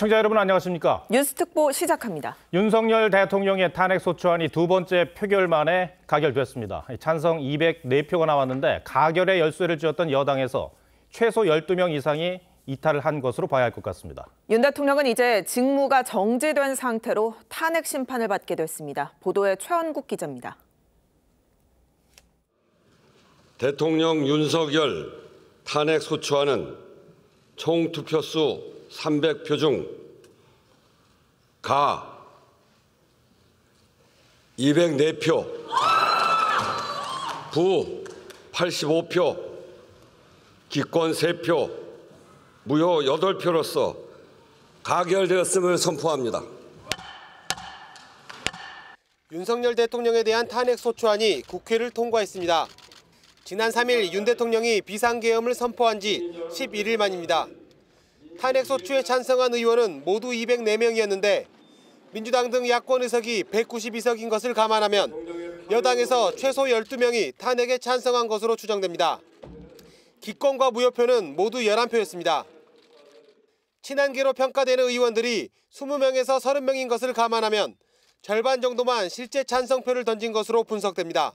시청자 여러분 안녕하십니까? 뉴스특보 시작합니다. 윤석열 대통령의 탄핵소추안이 두 번째 표결 만에 가결됐습니다. 찬성 204표가 나왔는데 가결의 열쇠를 쥐었던 여당에서 최소 12명 이상이 이탈을 한 것으로 봐야 할 것 같습니다. 윤 대통령은 이제 직무가 정지된 상태로 탄핵 심판을 받게 됐습니다. 보도에 최원국 기자입니다. 대통령 윤석열 탄핵소추안은 총 투표수 300표 중 가 204표, 부 85표, 기권 3표, 무효 8표로서 가결되었음을 선포합니다. 윤석열 대통령에 대한 탄핵소추안이 국회를 통과했습니다. 지난 3일 윤 대통령이 비상계엄을 선포한 지 11일 만입니다. 탄핵소추에 찬성한 의원은 모두 204명이었는데 민주당 등 야권 의석이 192석인 것을 감안하면 여당에서 최소 12명이 탄핵에 찬성한 것으로 추정됩니다. 기권과 무효표는 모두 11표였습니다. 친한계로 평가되는 의원들이 20명에서 30명인 것을 감안하면 절반 정도만 실제 찬성표를 던진 것으로 분석됩니다.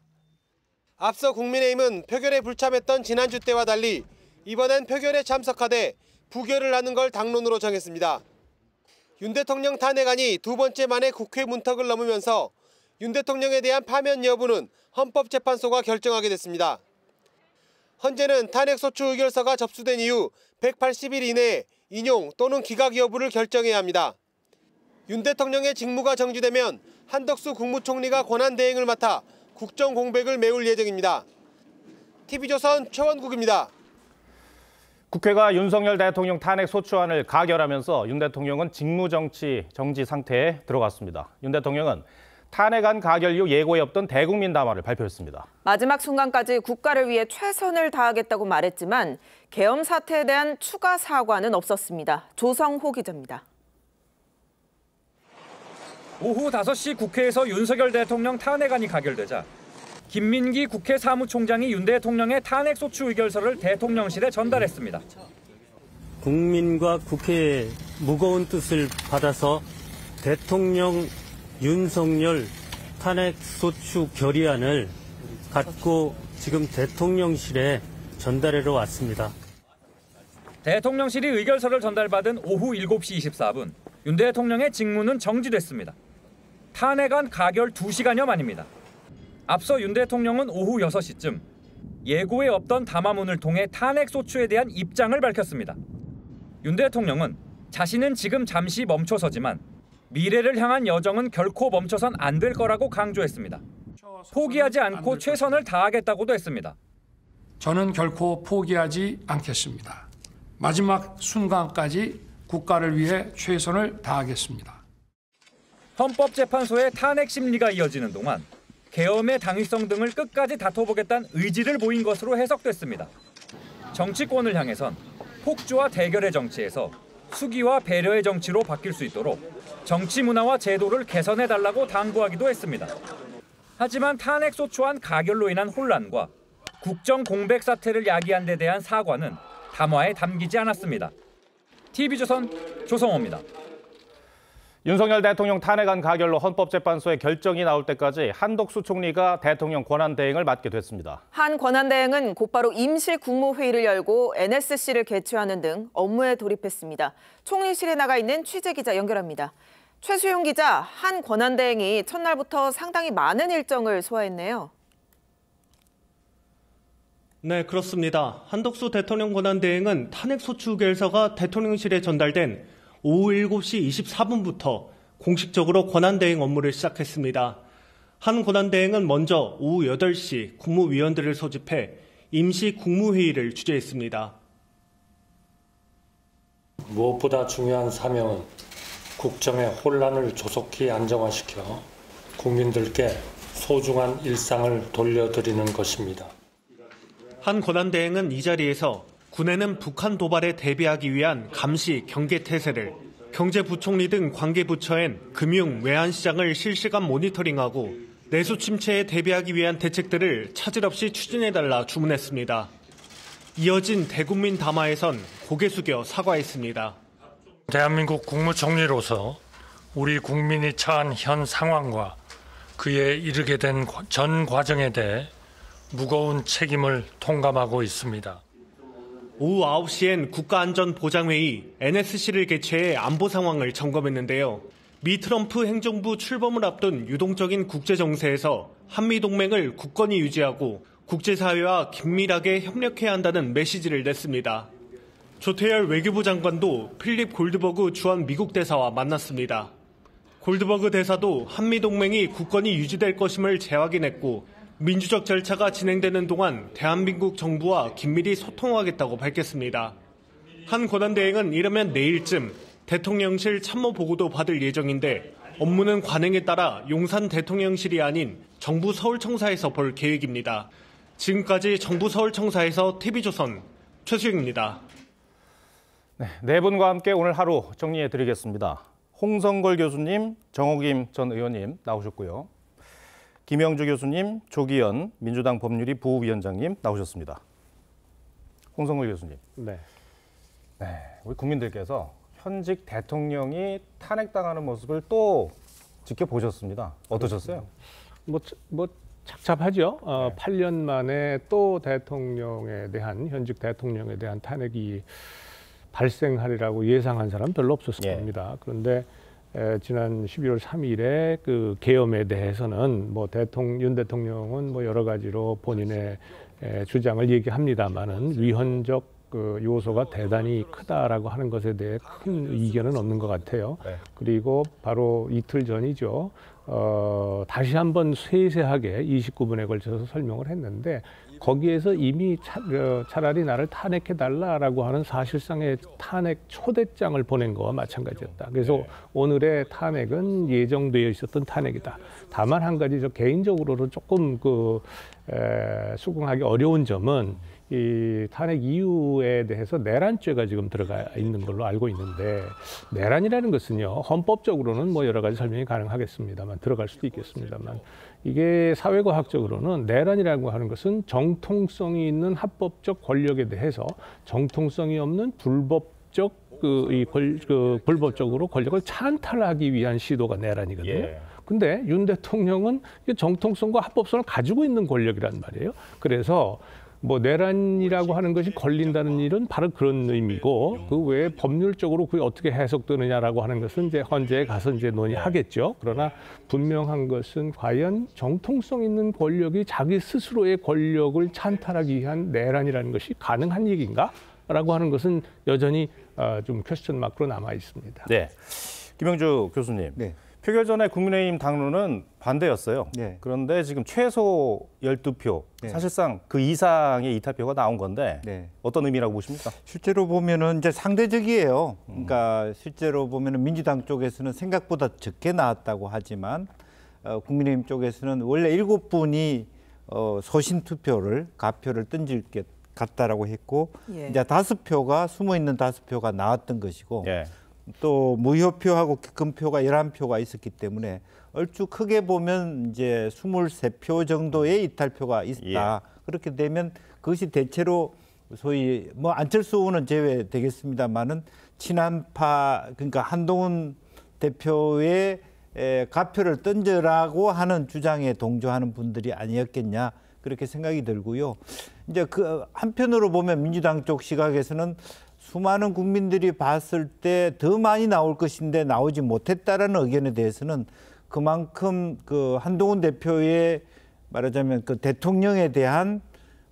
앞서 국민의힘은 표결에 불참했던 지난주 때와 달리 이번엔 표결에 참석하되 부결을 하는 걸 당론으로 정했습니다. 윤 대통령 탄핵안이 두 번째 만에 국회 문턱을 넘으면서 윤 대통령에 대한 파면 여부는 헌법재판소가 결정하게 됐습니다. 헌재는 탄핵소추 의결서가 접수된 이후 180일 이내에 인용 또는 기각 여부를 결정해야 합니다. 윤 대통령의 직무가 정지되면 한덕수 국무총리가 권한대행을 맡아 국정공백을 메울 예정입니다. TV조선 최원국입니다. 국회가 윤석열 대통령 탄핵소추안을 가결하면서 윤 대통령은 직무정지 상태에 들어갔습니다. 윤 대통령은 탄핵안 가결 이후 예고에 없던 대국민 담화를 발표했습니다. 마지막 순간까지 국가를 위해 최선을 다하겠다고 말했지만 계엄 사태에 대한 추가 사과는 없었습니다. 조성호 기자입니다. 오후 5시 국회에서 윤석열 대통령 탄핵안이 가결되자 김민기 국회 사무총장이 윤 대통령의 탄핵소추 의결서를 대통령실에 전달했습니다. 국민과 국회의 무거운 뜻을 받아서 대통령 윤석열 탄핵소추 결의안을 갖고 지금 대통령실에 전달하러 왔습니다. 대통령실이 의결서를 전달받은 오후 7시 24분, 윤 대통령의 직무는 정지됐습니다. 탄핵안 가결 2시간여 만입니다. 앞서 윤 대통령은 오후 6시쯤 예고에 없던 담화문을 통해 탄핵소추에 대한 입장을 밝혔습니다. 윤 대통령은 자신은 지금 잠시 멈춰서지만 미래를 향한 여정은 결코 멈춰선 안 될 거라고 강조했습니다. 포기하지 않고 최선을 다하겠다고도 했습니다. 저는 결코 포기하지 않겠습니다. 마지막 순간까지 국가를 위해 최선을 다하겠습니다. 헌법재판소의 탄핵 심리가 이어지는 동안 계엄의 당위성 등을 끝까지 다퉈보겠다는 의지를 보인 것으로 해석됐습니다. 정치권을 향해선 폭주와 대결의 정치에서 수기와 배려의 정치로 바뀔 수 있도록 정치 문화와 제도를 개선해달라고 당부하기도 했습니다. 하지만 탄핵소추안 가결로 인한 혼란과 국정 공백 사태를 야기한 데 대한 사과는 담화에 담기지 않았습니다. TV조선 조성호입니다. 윤석열 대통령 탄핵안 가결로 헌법재판소의 결정이 나올 때까지 한덕수 총리가 대통령 권한대행을 맡게 됐습니다. 한 권한대행은 곧바로 임시 국무회의를 열고 NSC를 개최하는 등 업무에 돌입했습니다. 총리실에 나가 있는 취재기자 연결합니다. 최수용 기자, 한 권한대행이 첫날부터 상당히 많은 일정을 소화했네요. 네, 그렇습니다. 한덕수 대통령 권한대행은 탄핵소추 의결서가 대통령실에 전달된 오후 7시 24분부터 공식적으로 권한대행 업무를 시작했습니다. 한 권한대행은 먼저 오후 8시 국무위원들을 소집해 임시 국무회의를 주재했습니다. 무엇보다 중요한 사명은 국정의 혼란을 조속히 안정화시켜 국민들께 소중한 일상을 돌려드리는 것입니다. 한 권한대행은 이 자리에서 군에는 북한 도발에 대비하기 위한 감시, 경계태세를, 경제부총리 등 관계부처엔 금융, 외환시장을 실시간 모니터링하고 내수 침체에 대비하기 위한 대책들을 차질 없이 추진해달라 주문했습니다. 이어진 대국민 담화에선 고개 숙여 사과했습니다. 대한민국 국무총리로서 우리 국민이 처한 현 상황과 그에 이르게 된 전 과정에 대해 무거운 책임을 통감하고 있습니다. 오후 9시엔 국가안전보장회의 NSC를 개최해 안보 상황을 점검했는데요. 미 트럼프 행정부 출범을 앞둔 유동적인 국제정세에서 한미동맹을 굳건히 유지하고 국제사회와 긴밀하게 협력해야 한다는 메시지를 냈습니다. 조태열 외교부 장관도 필립 골드버그 주한 미국 대사와 만났습니다. 골드버그 대사도 한미동맹이 굳건히 유지될 것임을 재확인했고 민주적 절차가 진행되는 동안 대한민국 정부와 긴밀히 소통하겠다고 밝혔습니다. 한 권한대행은 이르면 내일쯤 대통령실 참모 보고도 받을 예정인데 업무는 관행에 따라 용산 대통령실이 아닌 정부 서울청사에서 볼 계획입니다. 지금까지 정부 서울청사에서 TV조선 최수영입니다. 네 분과 함께 오늘 하루 정리해드리겠습니다. 홍성걸 교수님, 정호김 전 의원님 나오셨고요. 김영주 교수님, 조기현 민주당 법률위 부위원장님 나오셨습니다. 홍성걸 교수님. 네, 우리 국민들께서 현직 대통령이 탄핵당하는 모습을 또 지켜보셨습니다. 어떠셨어요? 뭐 착잡하죠. 8년 만에 또 현직 대통령에 대한 탄핵이 발생하리라고 예상한 사람 별로 없었을 겁니다. 그런데 지난 12월 3일에 그 계엄에 대해서는 윤 대통령은 여러 가지로 본인의 주장을 얘기합니다만은 위헌적 그 요소가 대단히 크다라고 하는 것에 대해 큰 이견은 없는 것 같아요. 그리고 바로 이틀 전이죠. 다시 한번 세세하게 29분에 걸쳐서 설명을 했는데 거기에서 이미 차라리 나를 탄핵해달라라고 하는 사실상의 탄핵 초대장을 보낸 거와 마찬가지였다. 그래서 오늘의 탄핵은 예정되어 있었던 탄핵이다. 다만 한 가지 저 개인적으로는 조금 수긍하기 어려운 점은 이 탄핵 이유에 대해서 내란죄가 지금 들어가 있는 걸로 알고 있는데 내란이라는 것은요 헌법적으로는 여러 가지 설명이 가능하겠습니다만 들어갈 수도 있겠습니다만 이게 사회과학적으로는 내란이라고 하는 것은 정통성이 있는 합법적 권력에 대해서 정통성이 없는 불법적 불법적으로 권력을 찬탈하기 위한 시도가 내란이거든요. 근데 윤 대통령은 정통성과 합법성을 가지고 있는 권력이란 말이에요. 그래서 내란이라고 하는 것이 걸린다는 일은 바로 그런 의미고 그 외에 법률적으로 그게 어떻게 해석되느냐라고 하는 것은 이제 헌재에 가서 이제 논의하겠죠. 그러나 분명한 것은 과연 정통성 있는 권력이 자기 스스로의 권력을 찬탈하기 위한 내란이라는 것이 가능한 얘기인가라고 하는 것은 여전히 좀 퀘스천 마크로 남아 있습니다. 네, 김영주 교수님. 표결 전에 국민의힘 당론은 반대였어요. 그런데 지금 최소 12표, 사실상 그 이상의 이탈표가 나온 건데 어떤 의미라고 보십니까? 실제로 보면은 이제 상대적이에요. 그러니까 실제로 보면은 민주당 쪽에서는 생각보다 적게 나왔다고 하지만 국민의힘 쪽에서는 원래 7분이 소신 투표를 가표를 던질 게 같다라고 했고 이제 5표가 숨어 있는 5표가 나왔던 것이고. 또 무효표하고 기권표가 11표가 있었기 때문에 얼추 크게 보면 이제 23표 정도의 이탈표가 있다. 그렇게 되면 그것이 대체로 소위 안철수 의원은 제외되겠습니다만은 친한파 그러니까 한동훈 대표의 가표를 던져라고 하는 주장에 동조하는 분들이 아니었겠냐 그렇게 생각이 들고요. 이제 그 한편으로 보면 민주당 쪽 시각에서는 수많은 국민들이 봤을 때 더 많이 나올 것인데 나오지 못했다라는 의견에 대해서는 그만큼 그 한동훈 대표의 말하자면 그 대통령에 대한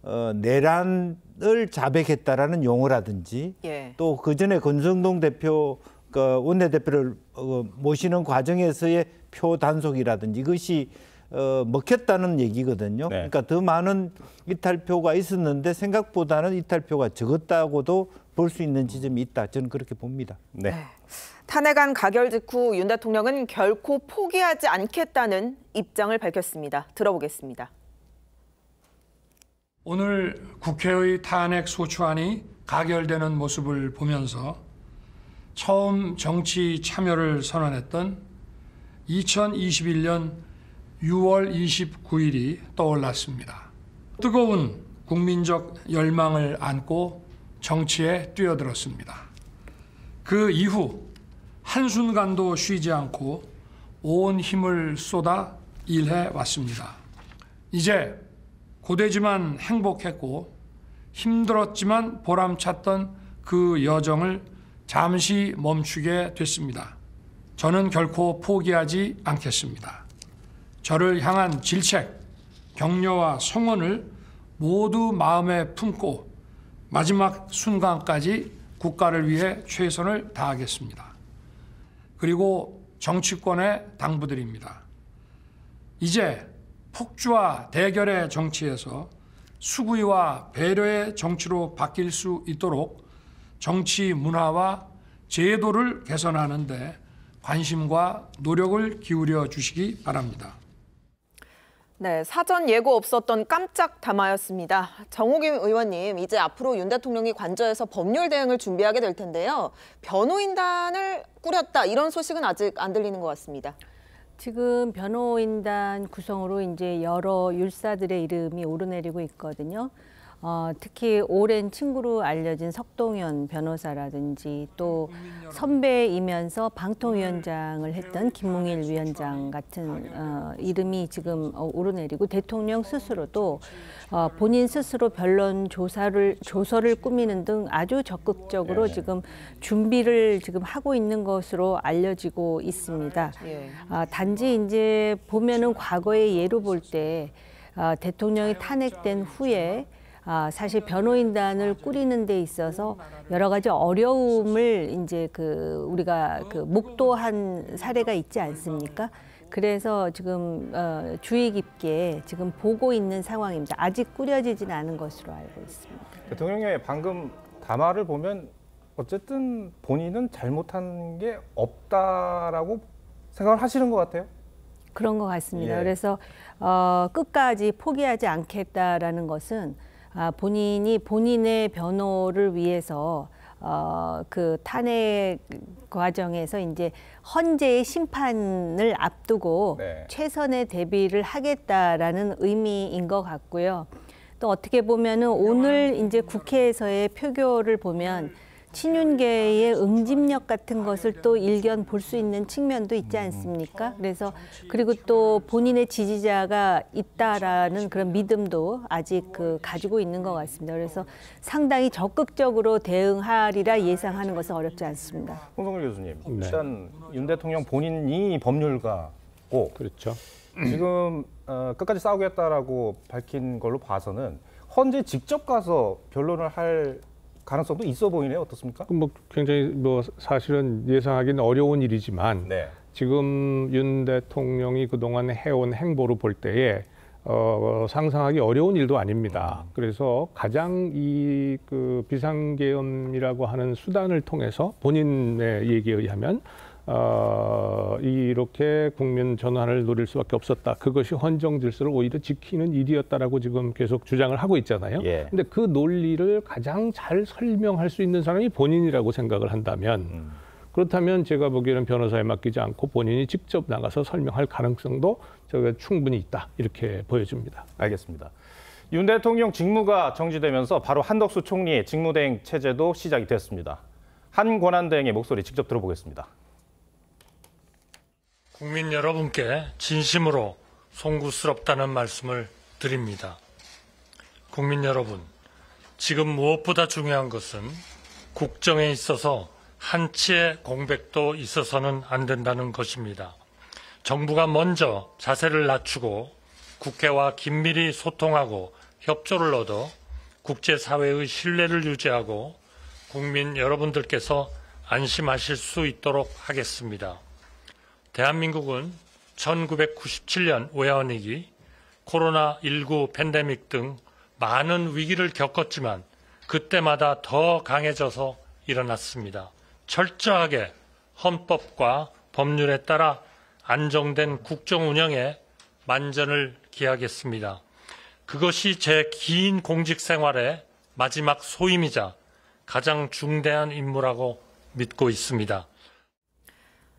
내란을 자백했다라는 용어라든지 또 그 전에 권성동 대표 그 원내대표를 모시는 과정에서의 표 단속이라든지 이것이 먹혔다는 얘기거든요. 그러니까 더 많은 이탈표가 있었는데 생각보다는 이탈표가 적었다고도 볼 수 있는 지점이 있다. 저는 그렇게 봅니다. 탄핵안 가결 직후 윤 대통령은 결코 포기하지 않겠다는 입장을 밝혔습니다. 들어보겠습니다. 오늘 국회의 탄핵 소추안이 가결되는 모습을 보면서 처음 정치 참여를 선언했던 2021년 6월 29일이 떠올랐습니다. 뜨거운 국민적 열망을 안고 정치에 뛰어들었습니다. 그 이후 한순간도 쉬지 않고 온 힘을 쏟아 일해 왔습니다. 이제 고되지만 행복했고 힘들었지만 보람찼던 그 여정을 잠시 멈추게 됐습니다. 저는 결코 포기하지 않겠습니다. 저를 향한 질책, 격려와 성원을 모두 마음에 품고 마지막 순간까지 국가를 위해 최선을 다하겠습니다. 그리고 정치권에 당부드립니다. 이제 폭주와 대결의 정치에서 수구위와 배려의 정치로 바뀔 수 있도록 정치 문화와 제도를 개선하는 데 관심과 노력을 기울여 주시기 바랍니다. 네, 사전 예고 없었던 깜짝 담화였습니다. 정호김 의원님, 이제 앞으로 윤 대통령이 관저에서 법률 대응을 준비하게 될 텐데요. 변호인단을 꾸렸다, 이런 소식은 아직 안 들리는 것 같습니다. 지금 변호인단 구성으로 이제 여러 율사들의 이름이 오르내리고 있거든요. 특히 오랜 친구로 알려진 석동현 변호사라든지 또 선배이면서 방통위원장을 했던 김웅일 위원장 같은 이름이 지금 오르내리고, 대통령 스스로도 본인 스스로 변론 조서를 꾸미는 등 아주 적극적으로 지금 준비를 지금 하고 있는 것으로 알려지고 있습니다. 단지 이제 보면은 과거의 예로 볼 때 대통령이 탄핵된 후에 사실 변호인단을 꾸리는 데 있어서 여러 가지 어려움을 이제 우리가 목도한 사례가 있지 않습니까? 그래서 지금 주의 깊게 지금 보고 있는 상황입니다. 아직 꾸려지진 않은 것으로 알고 있습니다. 대통령의 방금 담화를 보면 어쨌든 본인은 잘못한 게 없다라고 생각을 하시는 것 같아요. 그런 것 같습니다. 예. 그래서 끝까지 포기하지 않겠다라는 것은 본인이 본인의 변호를 위해서 그 탄핵 과정에서 이제 헌재의 심판을 앞두고 최선의 대비를 하겠다라는 의미인 것 같고요. 또 어떻게 보면은 오늘 이제 국회에서의 표결을 보면 친윤계의 응집력 같은 것을 또 일견 볼 수 있는 측면도 있지 않습니까? 그래서 그리고 또 본인의 지지자가 있다라는 그런 믿음도 아직 가지고 있는 것 같습니다. 그래서 상당히 적극적으로 대응하리라 예상하는 것은 어렵지 않습니다. 홍성일 교수님, 일단 윤 대통령 본인이 법률가고, 그렇죠. 지금 끝까지 싸우겠다라고 밝힌 걸로 봐서는 헌재 직접 가서 변론을 할 가능성도 있어 보이네요. 어떻습니까? 굉장히 사실은 예상하기는 어려운 일이지만 지금 윤 대통령이 그동안 해온 행보를 볼 때에 상상하기 어려운 일도 아닙니다. 그래서 가장 이 비상계엄이라고 하는 수단을 통해서 본인의 얘기에 의하면 이렇게 국민 전환을 노릴 수밖에 없었다. 그것이 헌정 질서를 오히려 지키는 일이었다라고 지금 계속 주장을 하고 있잖아요. 근데 그 논리를 가장 잘 설명할 수 있는 사람이 본인이라고 생각을 한다면, 그렇다면 제가 보기에는 변호사에 맡기지 않고 본인이 직접 나가서 설명할 가능성도 저가 충분히 있다, 이렇게 보여집니다. 알겠습니다. 윤 대통령 직무가 정지되면서 바로 한덕수 총리의 직무대행 체제도 시작이 됐습니다. 한 권한대행의 목소리 직접 들어보겠습니다. 국민 여러분께 진심으로 송구스럽다는 말씀을 드립니다. 국민 여러분, 지금 무엇보다 중요한 것은 국정에 있어서 한치의 공백도 있어서는 안 된다는 것입니다. 정부가 먼저 자세를 낮추고 국회와 긴밀히 소통하고 협조를 얻어 국제사회의 신뢰를 유지하고 국민 여러분들께서 안심하실 수 있도록 하겠습니다. 대한민국은 1997년 외환위기, 코로나19 팬데믹 등 많은 위기를 겪었지만 그때마다 더 강해져서 일어났습니다. 철저하게 헌법과 법률에 따라 안정된 국정 운영에 만전을 기하겠습니다. 그것이 제 긴 공직 생활의 마지막 소임이자 가장 중대한 임무라고 믿고 있습니다.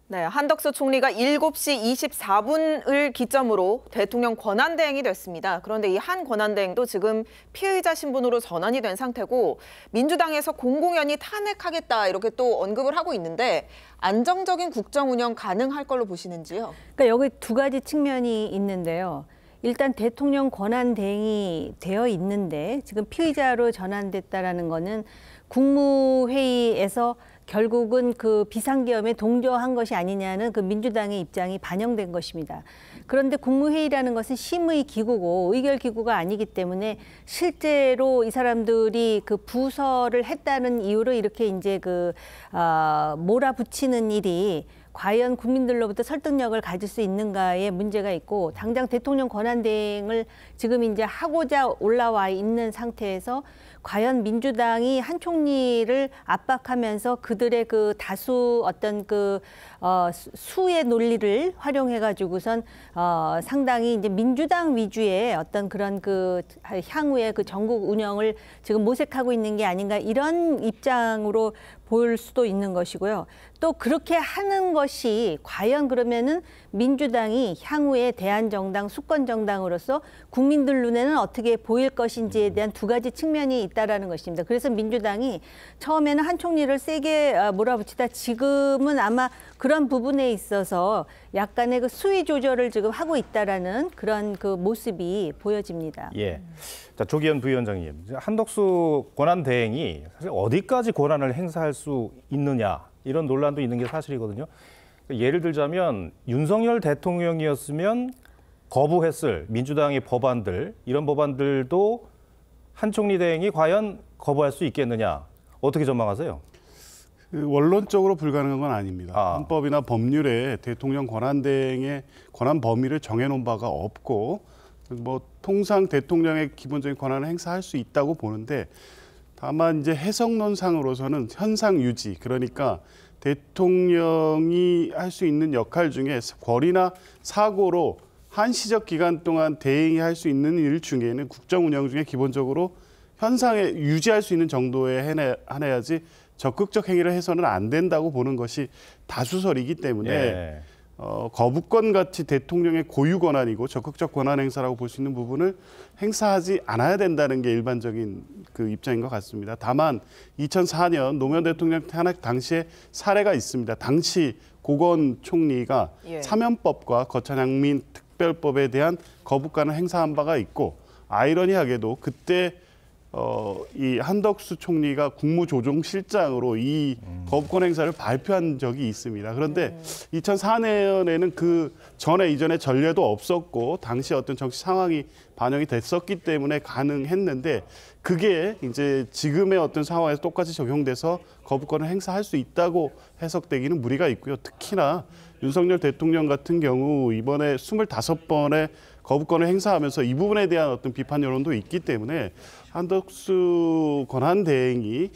네, 한덕수 총리가 7시 24분을 기점으로 대통령 권한대행이 됐습니다. 그런데 이 한 권한대행도 지금 피의자 신분으로 전환이 된 상태고 민주당에서 공공연히 탄핵하겠다 이렇게 또 언급을 하고 있는데 안정적인 국정 운영 가능할 걸로 보시는지요? 그러니까 여기 두 가지 측면이 있는데요. 일단 대통령 권한대행이 되어 있는데 지금 피의자로 전환됐다라는 거는 국무회의에서 결국은 그 비상계엄에 동조한 것이 아니냐는 그 민주당의 입장이 반영된 것입니다. 그런데 국무회의라는 것은 심의 기구고 의결 기구가 아니기 때문에 실제로 이 사람들이 그 부서를 했다는 이유로 이렇게 이제 몰아붙이는 일이 과연 국민들로부터 설득력을 가질 수 있는가에 문제가 있고 당장 대통령 권한대행을 지금 이제 하고자 올라와 있는 상태에서 과연 민주당이 한 총리를 압박하면서 그들의 그 다수 어떤 수의 논리를 활용해 가지고선 상당히 이제 민주당 위주의 어떤 그런 향후의 그 전국 운영을 지금 모색하고 있는 게 아닌가 이런 입장으로 볼 수도 있는 것이고요. 또 그렇게 하는 것이 과연 그러면은 민주당이 향후에 대한정당, 수권정당으로서 국민들 눈에는 어떻게 보일 것인지에 대한 두 가지 측면이 있다라는 것입니다. 그래서 민주당이 처음에는 한 총리를 세게 몰아붙이다 지금은 아마 그런 부분에 있어서 약간의 그 수위 조절을 지금 하고 있다라는 그런 그 모습이 보여집니다. 예. 자, 조기현 부위원장님, 한덕수 권한대행이 사실 어디까지 권한을 행사할 수 있느냐 이런 논란도 있는 게 사실이거든요. 예를 들자면 윤석열 대통령이었으면 거부했을 민주당의 법안들, 이런 법안들도 한 총리 대행이 과연 거부할 수 있겠느냐, 어떻게 전망하세요? 원론적으로 불가능한 건 아닙니다. 헌법이나 법률에 대통령 권한대행의 권한 범위를 정해놓은 바가 없고 통상 대통령의 기본적인 권한을 행사할 수 있다고 보는데 다만 이제 해석론상으로서는 현상 유지, 그러니까 대통령이 할 수 있는 역할 중에 권위나 사고로 한시적 기간 동안 대행이 할 수 있는 일 중에는 국정 운영 중에 기본적으로 현상에 유지할 수 있는 정도에 해내야지 적극적 행위를 해서는 안 된다고 보는 것이 다수설이기 때문에 거부권 같이 대통령의 고유 권한이고 적극적 권한 행사라고 볼 수 있는 부분을 행사하지 않아야 된다는 게 일반적인 그 입장인 것 같습니다. 다만 2004년 노무현 대통령 탄핵 당시에 사례가 있습니다. 당시 고건 총리가 사면법과 거차장민 특별법에 대한 거부권을 행사한 바가 있고 아이러니하게도 그때 이 한덕수 총리가 국무조정실장으로 이 거부권 행사를 발표한 적이 있습니다. 그런데 2004년에는 그 전에 이전에 전례도 없었고 당시 어떤 정치 상황이 반영이 됐었기 때문에 가능했는데 그게 이제 지금의 어떤 상황에서 똑같이 적용돼서 거부권을 행사할 수 있다고 해석되기는 무리가 있고요. 특히나 윤석열 대통령 같은 경우 이번에 25번의 거부권을 행사하면서 이 부분에 대한 어떤 비판 여론도 있기 때문에 한덕수 권한대행이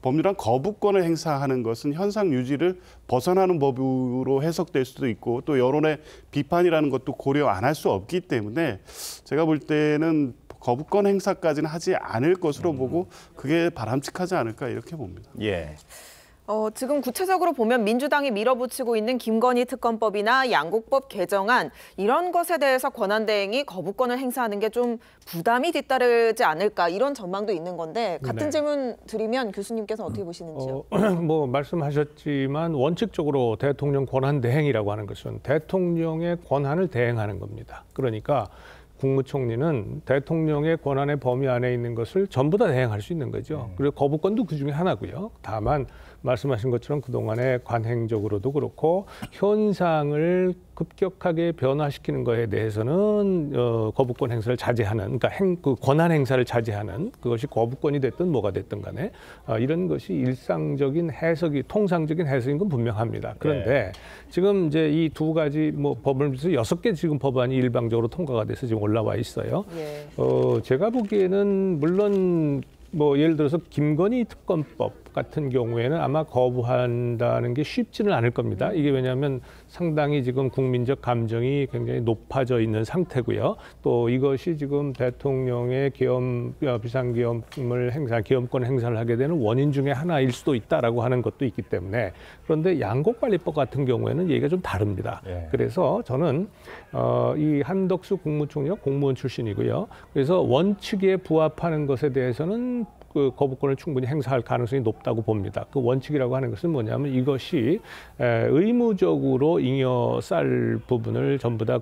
법률안 거부권을 행사하는 것은 현상 유지를 벗어나는 법으로 해석될 수도 있고 또 여론의 비판이라는 것도 고려 안 할 수 없기 때문에 제가 볼 때는 거부권 행사까지는 하지 않을 것으로 보고 그게 바람직하지 않을까 이렇게 봅니다. 예. 지금 구체적으로 보면 민주당이 밀어붙이고 있는 김건희 특검법이나 양곡법 개정안 이런 것에 대해서 권한대행이 거부권을 행사하는 게 좀 부담이 뒤따르지 않을까 이런 전망도 있는 건데 같은 질문 드리면 교수님께서 어떻게 보시는지요? 말씀하셨지만 원칙적으로 대통령 권한대행이라고 하는 것은 대통령의 권한을 대행하는 겁니다. 그러니까 국무총리는 대통령의 권한의 범위 안에 있는 것을 전부 다 대행할 수 있는 거죠. 그리고 거부권도 그중에 하나고요. 다만 말씀하신 것처럼 그동안에 관행적으로도 그렇고 현상을 급격하게 변화시키는 것에 대해서는 거부권 행사를 자제하는, 그러니까 그 권한 행사를 자제하는, 그것이 거부권이 됐든 뭐가 됐든 간에 이런 것이 일상적인 해석이, 통상적인 해석인 건 분명합니다. 그런데 지금 이제 이 두 가지 법을 비해서 6개 지금 법안이 일방적으로 통과가 돼서 지금 올라와 있어요. 제가 보기에는 물론 예를 들어서 김건희 특검법 같은 경우에는 아마 거부한다는 게 쉽지는 않을 겁니다. 이게 왜냐하면 상당히 지금 국민적 감정이 굉장히 높아져 있는 상태고요. 또 이것이 지금 대통령의 비상계엄을 계엄권 행사를 하게 되는 원인 중에 하나일 수도 있다라고 하는 것도 있기 때문에 그런데 양곡관리법 같은 경우에는 얘기가 좀 다릅니다. 그래서 저는 이 한덕수 국무총리가 공무원 출신이고요. 그래서 원칙에 부합하는 것에 대해서는 그 거부권을 충분히 행사할 가능성이 높다고 봅니다. 그 원칙이라고 하는 것은 뭐냐면 이것이 의무적으로 잉여 쌀 부분을 전부 다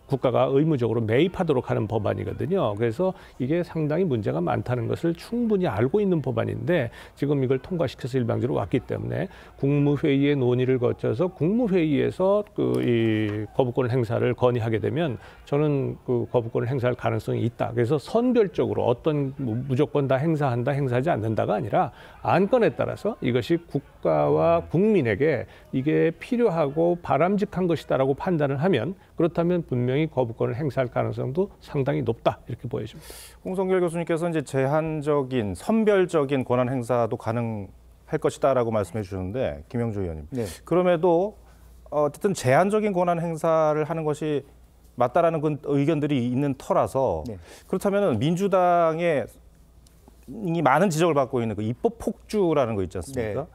국가가 의무적으로 매입하도록 하는 법안이거든요. 그래서 이게 상당히 문제가 많다는 것을 충분히 알고 있는 법안인데 지금 이걸 통과시켜서 일방적으로 왔기 때문에 국무회의의 논의를 거쳐서 국무회의에서 이 거부권 행사를 건의하게 되면 저는 그 거부권을 행사할 가능성이 있다. 그래서 선별적으로 어떤 무조건 다 행사한다, 행사하지 않는다가 아니라 안건에 따라서 이것이 국가와 국민에게 이게 필요하고 바람직한 것이다라고 판단을 하면 그렇다면 분명히 거부권을 행사할 가능성도 상당히 높다 이렇게 보여집니다. 홍성결 교수님께서 이제 제한적인 선별적인 권한 행사도 가능할 것이다라고 말씀해 주셨는데 김영주 의원님. 그럼에도 어쨌든 제한적인 권한 행사를 하는 것이 맞다라는 의견들이 있는 터라서 그렇다면 민주당의 이 많은 지적을 받고 있는 그 입법 폭주라는 거 있지 않습니까?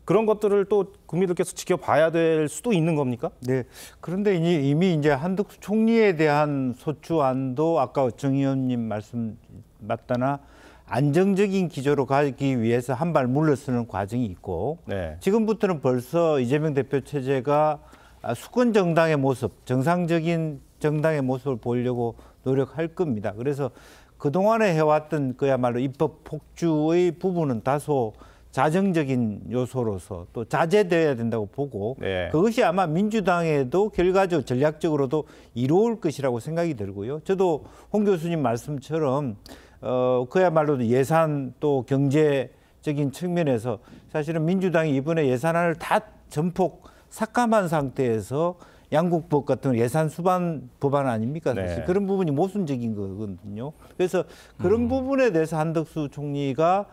그런 것들을 또 국민들께서 지켜봐야 될 수도 있는 겁니까? 네. 그런데 이미 이제 한덕수 총리에 대한 소추안도 아까 정 의원님 말씀 맞다나 안정적인 기조로 가기 위해서 한 발 물러서는 과정이 있고 지금부터는 벌써 이재명 대표 체제가 수권 정당의 모습, 정상적인 정당의 모습을 보이려고 노력할 겁니다. 그래서 그동안에 해왔던 그야말로 입법 폭주의 부분은 다소 자정적인 요소로서 또 자제되어야 된다고 보고 그것이 아마 민주당에도 결과적 전략적으로도 이로울 것이라고 생각이 들고요. 저도 홍 교수님 말씀처럼 그야말로 예산 또 경제적인 측면에서 사실은 민주당이 이번에 예산안을 다 전폭 삭감한 상태에서 양국법 같은 예산 수반 법안 아닙니까? 사실 그런 부분이 모순적인 거거든요. 그래서 그런 부분에 대해서 한덕수 총리가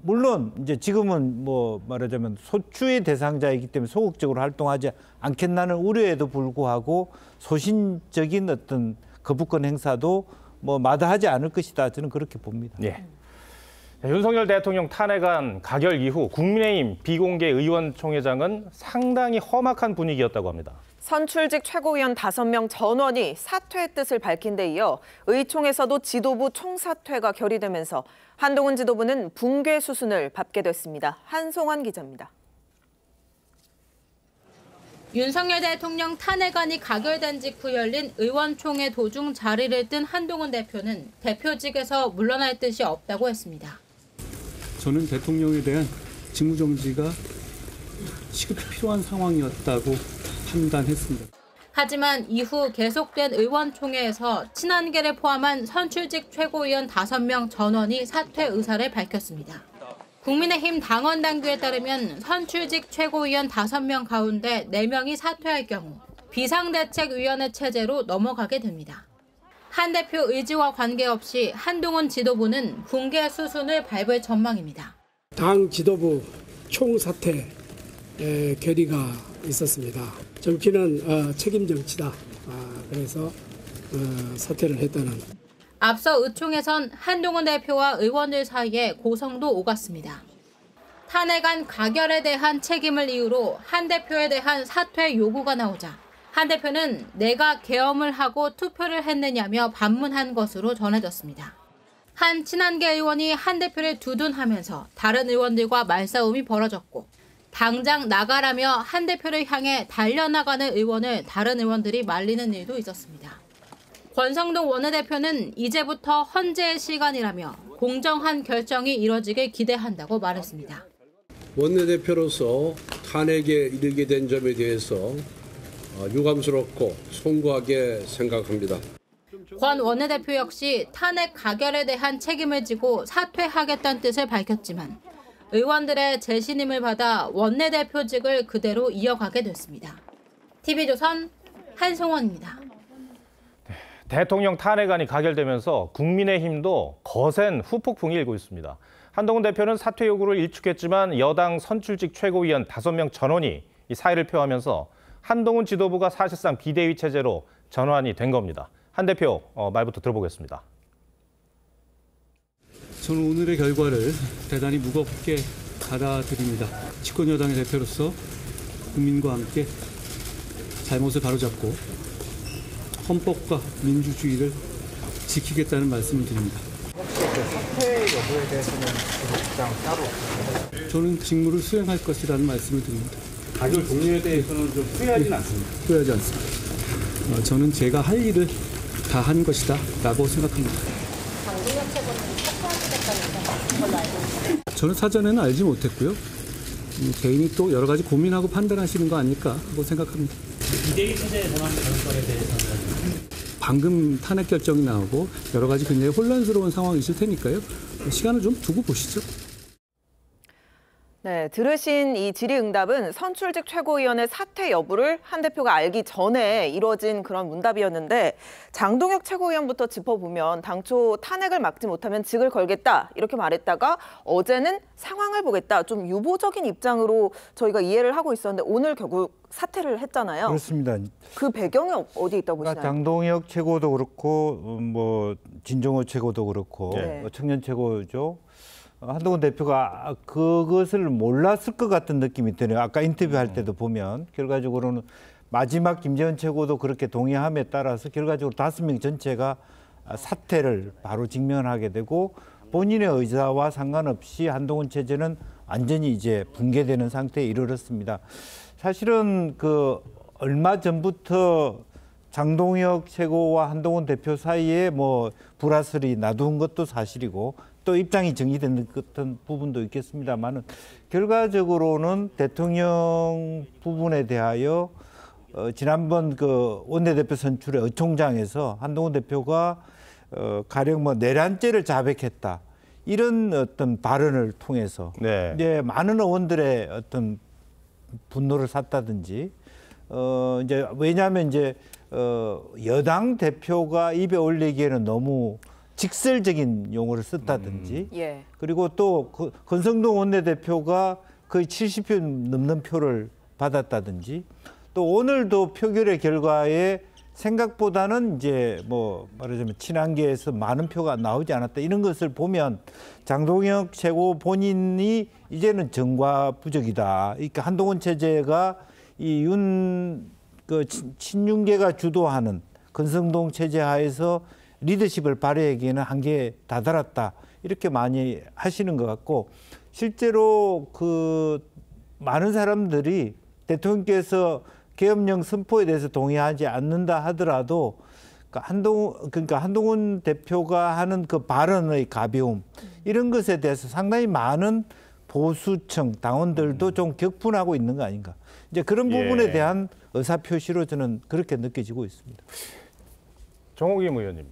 물론 이제 지금은 뭐 말하자면 소추의 대상자이기 때문에 소극적으로 활동하지 않겠다는 우려에도 불구하고 소신적인 어떤 거부권 행사도 뭐 마다하지 않을 것이다. 저는 그렇게 봅니다. 윤석열 대통령 탄핵안 가결 이후 국민의힘 비공개 의원총회장은 상당히 험악한 분위기였다고 합니다. 선출직 최고위원 5명 전원이 사퇴의 뜻을 밝힌 데 이어 의총에서도 지도부 총사퇴가 결의되면서 한동훈 지도부는 붕괴 수순을 밟게 됐습니다. 한송환 기자입니다. 윤석열 대통령 탄핵안이 가결된 직후 열린 의원총회 도중 자리를 뜬 한동훈 대표는 대표직에서 물러날 뜻이 없다고 했습니다. 저는 대통령에 대한 직무정지가 시급히 필요한 상황이었다고 판단했습니다. 하지만 이후 계속된 의원총회에서 친한계를 포함한 선출직 최고위원 5명 전원이 사퇴 의사를 밝혔습니다. 국민의힘 당원 당규에 따르면 선출직 최고위원 5명 가운데 4명이 사퇴할 경우 비상대책위원회 체제로 넘어가게 됩니다. 한 대표 의지와 관계없이 한동훈 지도부는 붕괴 수순을 밟을 전망입니다. 당 지도부 총사퇴 결의가 있었습니다. 정치는 책임 정치다. 그래서 사퇴를 했다는. 앞서 의총에선 한동훈 대표와 의원들 사이에 고성도 오갔습니다. 탄핵안 가결에 대한 책임을 이유로 한 대표에 대한 사퇴 요구가 나오자 한 대표는 내가 계엄을 하고 투표를 했느냐며 반문한 것으로 전해졌습니다. 한 친한계 의원이 한 대표를 두둔하면서 다른 의원들과 말싸움이 벌어졌고 당장 나가라며 한 대표를 향해 달려나가는 의원을 다른 의원들이 말리는 일도 있었습니다. 권성동 원내대표는 이제부터 헌재의 시간이라며 공정한 결정이 이뤄지길 기대한다고 말했습니다. 원내대표로서 탄핵에 이르게 된 점에 대해서 유감스럽고 송구하게 생각합니다. 권 원내대표 역시 탄핵 가결에 대한 책임을 지고 사퇴하겠다는 뜻을 밝혔지만 의원들의 재신임을 받아 원내대표직을 그대로 이어가게 됐습니다. TV조선 한송원입니다. 대통령 탄핵안이 가결되면서 국민의힘도 거센 후폭풍이 일고 있습니다. 한동훈 대표는 사퇴 요구를 일축했지만 여당 선출직 최고위원 5명 전원이 이 사의를 표하면서 한동훈 지도부가 사실상 비대위 체제로 전환이 된 겁니다. 한 대표 말부터 들어보겠습니다. 저는 오늘의 결과를 대단히 무겁게 받아들입니다. 집권 여당의 대표로서 국민과 함께 잘못을 바로잡고 헌법과 민주주의를 지키겠다는 말씀을 드립니다. 혹시 그 사퇴 여부에 대해서는 입장 따로 없으세요? 저는 직무를 수행할 것이라는 말씀을 드립니다. 가결 동료에 대해서는 좀 후회하진 않습니다. 후회하지 않습니다. 저는 제가 할 일을 다 한 것이다 라고 생각합니다. 장동혁 최고는 사퇴하시겠다는 걸로 알고 있습니다. 저는 사전에는 알지 못했고요. 개인이 또 여러 가지 고민하고 판단하시는 거 아닐까 하고 생각합니다. 비대위 체제에 전환 거에 대해서는 방금 탄핵 결정이 나오고 여러 가지 굉장히 혼란스러운 상황이 있을 테니까요. 시간을 좀 두고 보시죠. 네, 들으신 이 질의응답은 선출직 최고위원의 사퇴 여부를 한 대표가 알기 전에 이뤄진 그런 문답이었는데 장동혁 최고위원부터 짚어보면 당초 탄핵을 막지 못하면 직을 걸겠다 이렇게 말했다가 어제는 상황을 보겠다 좀 유보적인 입장으로 저희가 이해를 하고 있었는데 오늘 결국 사퇴를 했잖아요. 그렇습니다. 그 배경이 어디에 있다고 보시나요? 장동혁 최고도 그렇고 뭐 진정호 최고도 그렇고 청년 최고죠. 한동훈 대표가 그것을 몰랐을 것 같은 느낌이 드네요. 아까 인터뷰할 때도 보면 결과적으로는 마지막 김재원 최고도 그렇게 동의함에 따라서 결과적으로 5명 전체가 사퇴를 바로 직면하게 되고 본인의 의사와 상관없이 한동훈 체제는 완전히 이제 붕괴되는 상태에 이르렀습니다. 사실은 그 얼마 전부터 장동혁 최고와 한동훈 대표 사이에 뭐 불화설이 놔둔 것도 사실이고 또 입장이 정리된 어떤 부분도 있겠습니다만은 결과적으로는 대통령 부분에 대하여 지난번 그 원내대표 선출의 의총장에서 한동훈 대표가 가령 뭐 내란죄를 자백했다 이런 어떤 발언을 통해서 이제 많은 의원들의 어떤 분노를 샀다든지 이제 왜냐하면 이제 여당 대표가 입에 올리기에는 너무 직설적인 용어를 썼다든지 그리고 또 권성동 원내대표가 거의 70표 넘는 표를 받았다든지 또 오늘도 표결의 결과에 생각보다는 이제 뭐 말하자면 친한계에서 많은 표가 나오지 않았다 이런 것을 보면 장동혁 최고 본인이 이제는 정과부적이다. 그러니까 한동훈 체제가 이 친윤계가 주도하는 권성동 체제 하에서 리더십을 발휘하기에는 한계에 다다랐다. 이렇게 많이 하시는 것 같고 실제로 그 많은 사람들이 대통령께서 계엄령 선포에 대해서 동의하지 않는다 하더라도 그러니까 한동훈 대표가 하는 그 발언의 가벼움 이런 것에 대해서 상당히 많은 보수층 당원들도 좀 격분하고 있는 거 아닌가. 이제 그런 부분에 대한 의사표시로 저는 그렇게 느껴지고 있습니다. 정호김 의원님.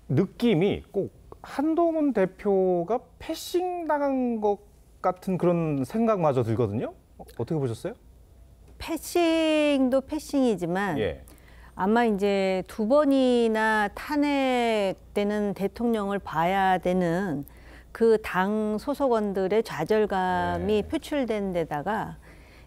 느낌이 꼭 한동훈 대표가 패싱 당한 것 같은 그런 생각마저 들거든요. 어떻게 보셨어요? 패싱도 패싱이지만 아마 이제 2번이나 탄핵되는 대통령을 봐야 되는 그 당 소속원들의 좌절감이 표출된 데다가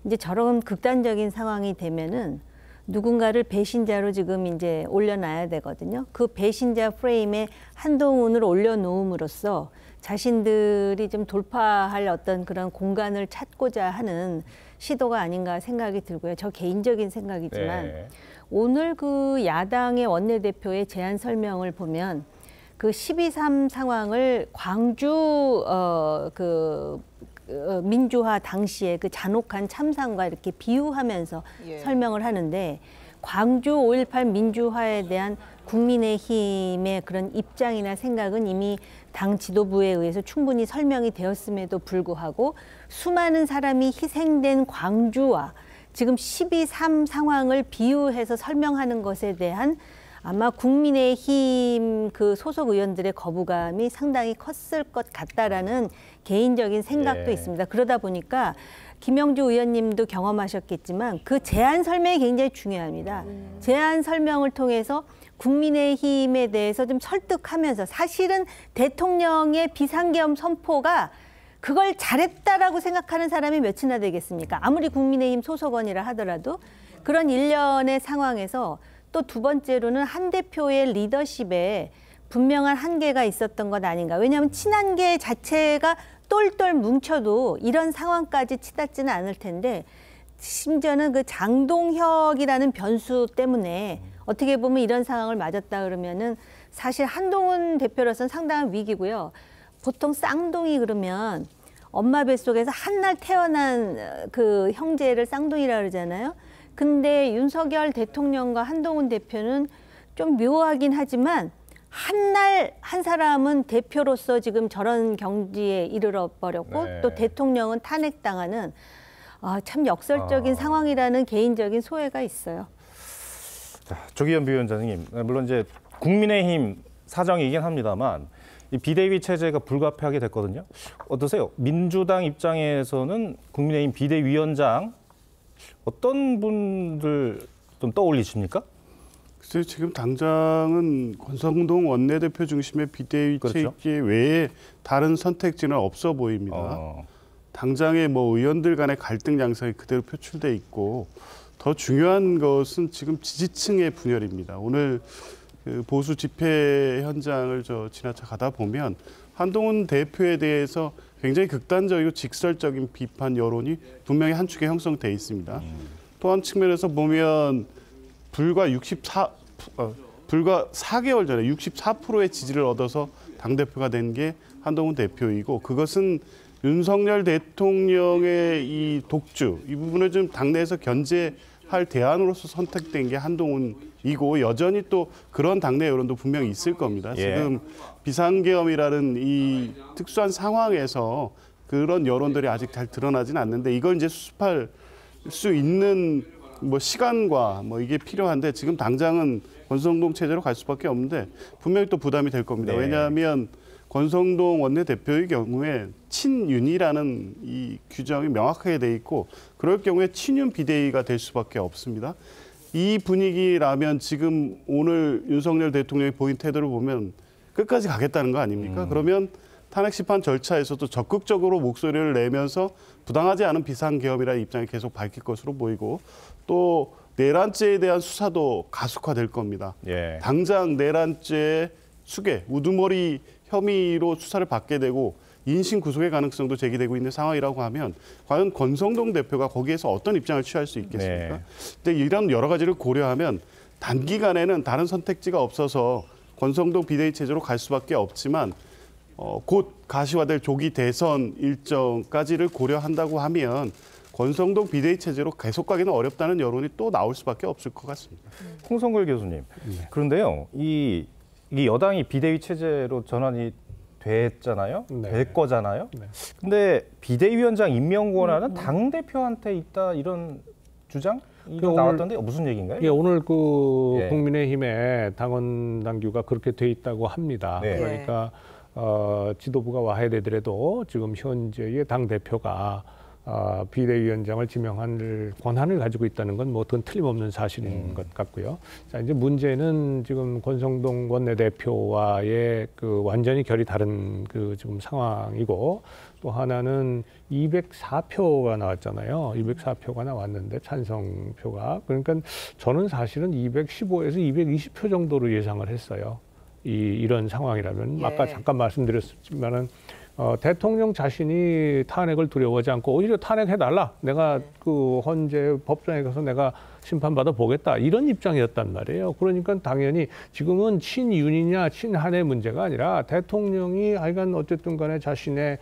이제 저런 극단적인 상황이 되면은 누군가를 배신자로 지금 이제 올려놔야 되거든요. 그 배신자 프레임에 한동훈을 올려놓음으로써 자신들이 좀 돌파할 어떤 그런 공간을 찾고자 하는 시도가 아닌가 생각이 들고요. 저 개인적인 생각이지만 오늘 그 야당의 원내대표의 제안 설명을 보면 그 12.3 상황을 광주 민주화 당시에 그 잔혹한 참상과 이렇게 비유하면서 설명을 하는데 광주 5.18 민주화에 대한 국민의힘의 그런 입장이나 생각은 이미 당 지도부에 의해서 충분히 설명이 되었음에도 불구하고 수많은 사람이 희생된 광주와 지금 12.3 상황을 비유해서 설명하는 것에 대한 아마 국민의힘 그 소속 의원들의 거부감이 상당히 컸을 것 같다라는 개인적인 생각도 있습니다. 그러다 보니까 김영주 의원님도 경험하셨겠지만 그 제안 설명이 굉장히 중요합니다. 제안 설명을 통해서 국민의힘에 대해서 좀 설득하면서 사실은 대통령의 비상계엄 선포가 그걸 잘했다라고 생각하는 사람이 몇이나 되겠습니까? 아무리 국민의힘 소속원이라 하더라도 그런 일련의 상황에서 또 두 번째로는 한 대표의 리더십에 분명한 한계가 있었던 것 아닌가. 왜냐하면 친한계 자체가 똘똘 뭉쳐도 이런 상황까지 치닫지는 않을 텐데 심지어는 그 장동혁이라는 변수 때문에 어떻게 보면 이런 상황을 맞았다 그러면은 사실 한동훈 대표로서는 상당한 위기고요. 보통 쌍둥이 그러면 엄마 뱃속에서 한날 태어난 그 형제를 쌍둥이라 그러잖아요. 근데 윤석열 대통령과 한동훈 대표는 좀 묘하긴 하지만 한날 한 사람은 대표로서 지금 저런 경지에 이르러 버렸고 네. 또 대통령은 탄핵당하는 참 역설적인 상황이라는 개인적인 소회가 있어요. 자, 조기현 비위원장님, 물론 이제 국민의힘 사정이긴 합니다만 이 비대위 체제가 불가피하게 됐거든요. 어떠세요? 민주당 입장에서는 국민의힘 비대위원장 어떤 분들 좀 떠올리십니까? 글쎄요, 지금 당장은 권성동 원내대표 중심의 비대위 그렇죠. 체계 외에 다른 선택지는 없어 보입니다. 당장의 뭐 의원들 간의 갈등 양상이 그대로 표출돼 있고 더 중요한 것은 지금 지지층의 분열입니다. 오늘 그 보수 집회 현장을 지나쳐 가다 보면 한동훈 대표에 대해서 굉장히 극단적이고 직설적인 비판 여론이 분명히 한 축에 형성돼 있습니다. 또 한 측면에서 보면 불과 4개월 전에 64%의 지지를 얻어서 당대표가 된 게 한동훈 대표이고 그것은 윤석열 대통령의 이 독주, 이 부분을 좀 당내에서 견제할 대안으로서 선택된 게 한동훈이고 여전히 또 그런 당내 여론도 분명히 있을 겁니다. 예. 지금 비상계엄이라는 이 특수한 상황에서 그런 여론들이 아직 잘 드러나진 않는데 이걸 이제 수습할 수 있는 뭐 시간과 뭐 이게 필요한데 지금 당장은 권성동 체제로 갈 수밖에 없는데 분명히 또 부담이 될 겁니다. 네. 왜냐하면 권성동 원내대표의 경우에 친윤이라는 이 규정이 명확하게 돼 있고 그럴 경우에 친윤 비대위가 될 수밖에 없습니다. 이 분위기라면 지금 오늘 윤석열 대통령이 보인 태도를 보면 끝까지 가겠다는 거 아닙니까? 그러면 탄핵 심판 절차에서도 적극적으로 목소리를 내면서 부당하지 않은 비상계엄이라는 입장을 계속 밝힐 것으로 보이고 또 내란죄에 대한 수사도 가속화될 겁니다. 예. 당장 내란죄 수괴, 우두머리 혐의로 수사를 받게 되고 인신 구속의 가능성도 제기되고 있는 상황이라고 하면 과연 권성동 대표가 거기에서 어떤 입장을 취할 수 있겠습니까? 네. 근데 이런 여러 가지를 고려하면 단기간에는 다른 선택지가 없어서 권성동 비대위 체제로 갈 수밖에 없지만 곧 가시화될 조기 대선 일정까지를 고려한다고 하면 권성동 비대위 체제로 계속 가기는 어렵다는 여론이 또 나올 수밖에 없을 것 같습니다. 홍성글 교수님, 그런데요, 이 여당이 비대위 체제로 전환이 됐잖아요, 될 거잖아요. 근데 비대위원장 임명 권한은 당 대표한테 있다 이런 주장 이거 나왔던데 무슨 얘기인가요? 예, 오늘 그 예. 국민의힘의 당원 당규가 그렇게 돼 있다고 합니다. 네. 그러니까 지도부가 와야 되더라도 지금 현재의 당 대표가 비대위원장을 지명할 권한을 가지고 있다는 건 뭐 그건 틀림없는 사실인 것 같고요. 자, 이제 문제는 지금 권성동 원내대표와의 그 완전히 결이 다른 그 지금 상황이고 또 하나는 204표가 나왔잖아요. 204표가 나왔는데 찬성표가. 그러니까 저는 사실은 215에서 220표 정도로 예상을 했어요. 이런 상황이라면. 예. 아까 잠깐 말씀드렸지만은 대통령 자신이 탄핵을 두려워하지 않고 오히려 탄핵해달라. 내가 그 헌재 법정에 가서 내가 심판받아 보겠다. 이런 입장이었단 말이에요. 그러니까 당연히 지금은 친윤이냐 친한의 문제가 아니라 대통령이 하여간 어쨌든 간에 자신의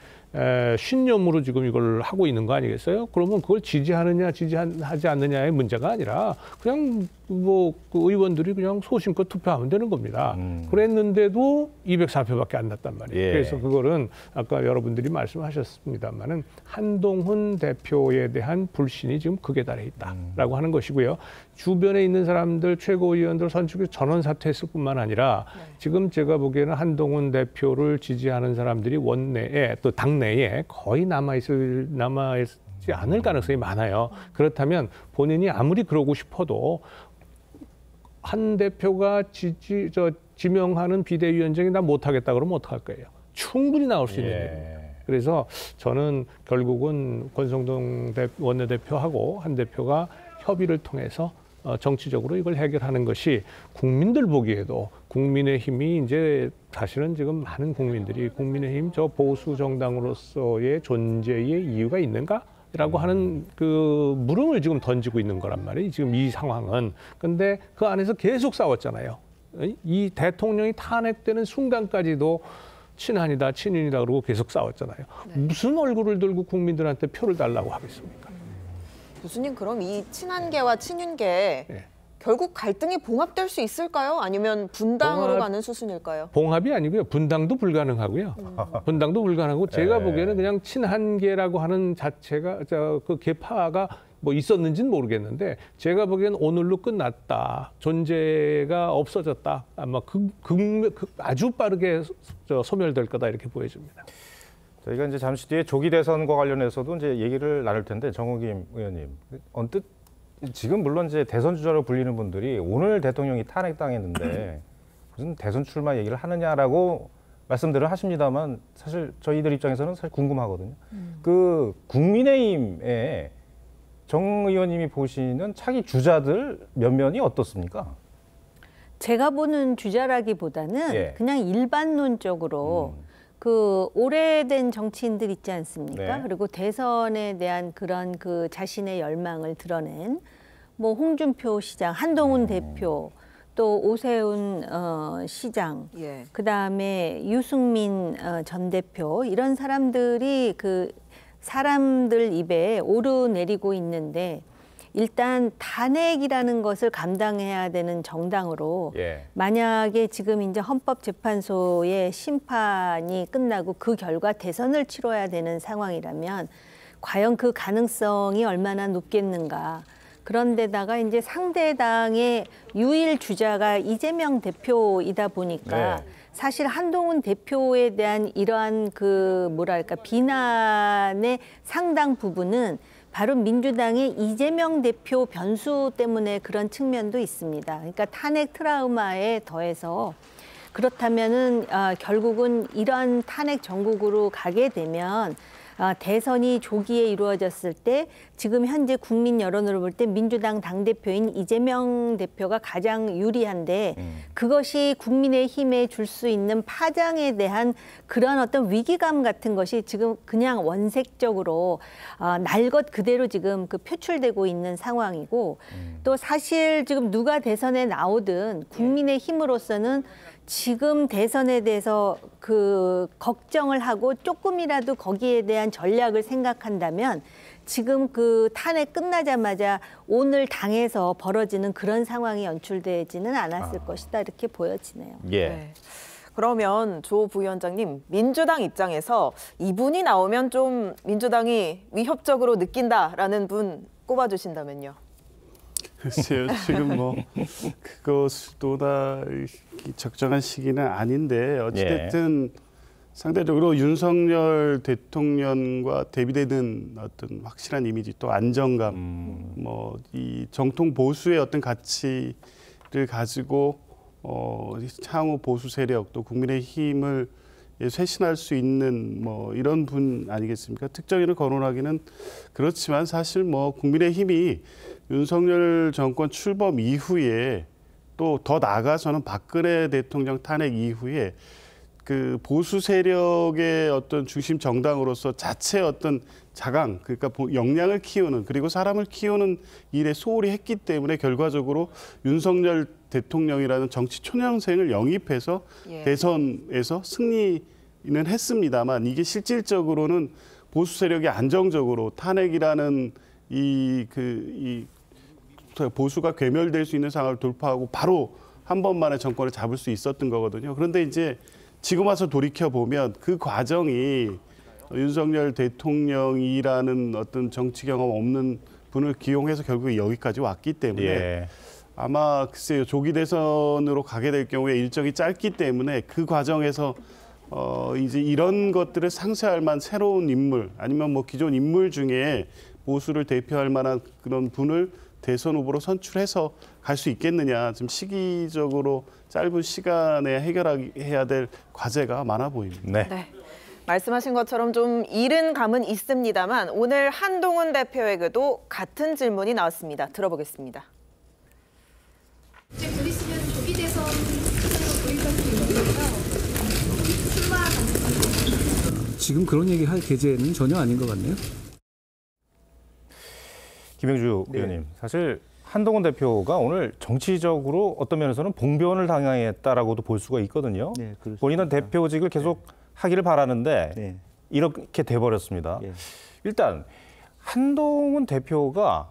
신념으로 지금 이걸 하고 있는 거 아니겠어요? 그러면 그걸 지지하느냐 지지하지 않느냐의 문제가 아니라 그냥 뭐 그 의원들이 그냥 소신껏 투표하면 되는 겁니다. 그랬는데도 204표밖에 안 났단 말이에요. 예. 그래서 그거는 아까 여러분들이 말씀하셨습니다만은 한동훈 대표에 대한 불신이 지금 극에 달해 있다라고 하는 것이고요. 주변에 있는 사람들 최고위원들 선출이 전원 사퇴했을 뿐만 아니라 지금 제가 보기에는 한동훈 대표를 지지하는 사람들이 원내에 또 당내에 거의 남아있지 않을 가능성이 많아요. 그렇다면 본인이 아무리 그러고 싶어도 한 대표가 지명하는 비대위원장이 나 못하겠다 그러면 어떡할 거예요? 충분히 나올 수 있는 일입니다. 그래서 저는 결국은 권성동 원내대표하고 한 대표가 협의를 통해서 정치적으로 이걸 해결하는 것이 국민들 보기에도 국민의힘이 이제 사실은 지금 많은 국민들이 국민의힘 저 보수 정당으로서의 존재의 이유가 있는가라고 하는 그 물음을 지금 던지고 있는 거란 말이에요. 지금 이 상황은. 근데 그 안에서 계속 싸웠잖아요. 이 대통령이 탄핵되는 순간까지도 친한이다, 친윤이다 그러고 계속 싸웠잖아요. 네. 무슨 얼굴을 들고 국민들한테 표를 달라고 하겠습니까? 교수님, 그럼 이 친한계와 친윤계 결국 갈등이 봉합될 수 있을까요? 아니면 분당으로 가는 수순일까요? 봉합이 아니고요. 분당도 불가능하고요. 분당도 불가능하고 제가 보기에는 그냥 친한계라고 하는 자체가 그 계파가 뭐 있었는지는 모르겠는데 제가 보기에는 오늘로 끝났다. 존재가 없어졌다. 아마 아주 빠르게 소멸될 거다 이렇게 보여집니다. 저희가 이제 잠시 뒤에 조기 대선과 관련해서도 이제 얘기를 나눌 텐데 정우김 의원님 언뜻 지금 물론 이제 대선 주자로 불리는 분들이 오늘 대통령이 탄핵당했는데 무슨 대선 출마 얘기를 하느냐라고 말씀들을 하십니다만 사실 저희들 입장에서는 사실 궁금하거든요. 그 국민의힘에 정 의원님이 보시는 차기 주자들 면면이 어떻습니까? 제가 보는 주자라기보다는 그냥 일반론적으로 그 오래된 정치인들 있지 않습니까? 네. 그리고 대선에 대한 그런 그 자신의 열망을 드러낸 뭐 홍준표 시장, 한동훈 대표, 또 오세훈 시장, 그다음에 유승민 전 대표 이런 사람들이 그 사람들 입에 오르내리고 있는데 일단 탄핵이라는 것을 감당해야 되는 정당으로 만약에 지금 이제 헌법재판소의 심판이 끝나고 그 결과 대선을 치러야 되는 상황이라면 과연 그 가능성이 얼마나 높겠는가. 그런데다가 이제 상대당의 유일 주자가 이재명 대표이다 보니까 사실 한동훈 대표에 대한 이러한 그 뭐랄까 비난의 상당 부분은 바로 민주당의 이재명 대표 변수 때문에 그런 측면도 있습니다. 그러니까 탄핵 트라우마에 더해서 그렇다면은 결국은 이런 탄핵 정국으로 가게 되면 대선이 조기에 이루어졌을 때 지금 현재 국민 여론으로 볼 때 민주당 당대표인 이재명 대표가 가장 유리한데 그것이 국민의힘에 줄 수 있는 파장에 대한 그런 어떤 위기감 같은 것이 지금 그냥 원색적으로 날 것 그대로 지금 그 표출되고 있는 상황이고 또 사실 지금 누가 대선에 나오든 국민의힘으로서는 지금 대선에 대해서 그 걱정을 하고 조금이라도 거기에 대한 전략을 생각한다면 지금 그 탄핵 끝나자마자 오늘 당에서 벌어지는 그런 상황이 연출되지는 않았을 것이다 이렇게 보여지네요. 네. 그러면 조 부위원장님, 민주당 입장에서 이분이 나오면 좀 민주당이 위협적으로 느낀다라는 분 꼽아주신다면요? 글쎄요, 지금 뭐 그것보다 적정한 시기는 아닌데 어찌됐든 상대적으로 윤석열 대통령과 대비되는 어떤 확실한 이미지 또 안정감, 뭐 이 정통 보수의 어떤 가치를 가지고 향후 보수 세력 또 국민의힘을 쇄신할 수 있는 뭐 이런 분 아니겠습니까? 특정인을 거론하기는 그렇지만 사실 뭐 국민의힘이 윤석열 정권 출범 이후에 또 더 나아가서는 박근혜 대통령 탄핵 이후에 그 보수 세력의 어떤 중심 정당으로서 자체 어떤 자강, 그러니까 역량을 키우는 그리고 사람을 키우는 일에 소홀히 했기 때문에 결과적으로 윤석열 대통령이라는 정치 초년생을 영입해서 대선에서 승리는 했습니다만 이게 실질적으로는 보수 세력이 안정적으로 탄핵이라는 이 보수가 괴멸될 수 있는 상황을 돌파하고 바로 한 번만에 정권을 잡을 수 있었던 거거든요. 그런데 이제 지금 와서 돌이켜 보면 그 과정이 윤석열 대통령이라는 어떤 정치 경험 없는 분을 기용해서 결국 여기까지 왔기 때문에 아마 글쎄요, 조기 대선으로 가게 될 경우에 일정이 짧기 때문에 그 과정에서 이제 이런 것들을 상쇄할 만한 새로운 인물 아니면 뭐 기존 인물 중에 보수를 대표할 만한 그런 분을 대선 후보로 선출해서 갈 수 있겠느냐. 좀 시기적으로 짧은 시간에 해결해야 될 과제가 많아 보입니다. 네. 말씀하신 것처럼 좀 이른 감은 있습니다만 오늘 한동훈 대표에게도 같은 질문이 나왔습니다. 들어보겠습니다. 이제 곧 있으면 조기 대선 도입할 수 있는데요. 지금 그런 얘기 할 계제는 전혀 아닌 것 같네요. 김영주 의원님, 사실 한동훈 대표가 오늘 정치적으로 어떤 면에서는 봉변을 당했다라고도 볼 수가 있거든요. 본인은 대표직을 계속 하기를 바라는데 이렇게 돼버렸습니다. 일단 한동훈 대표가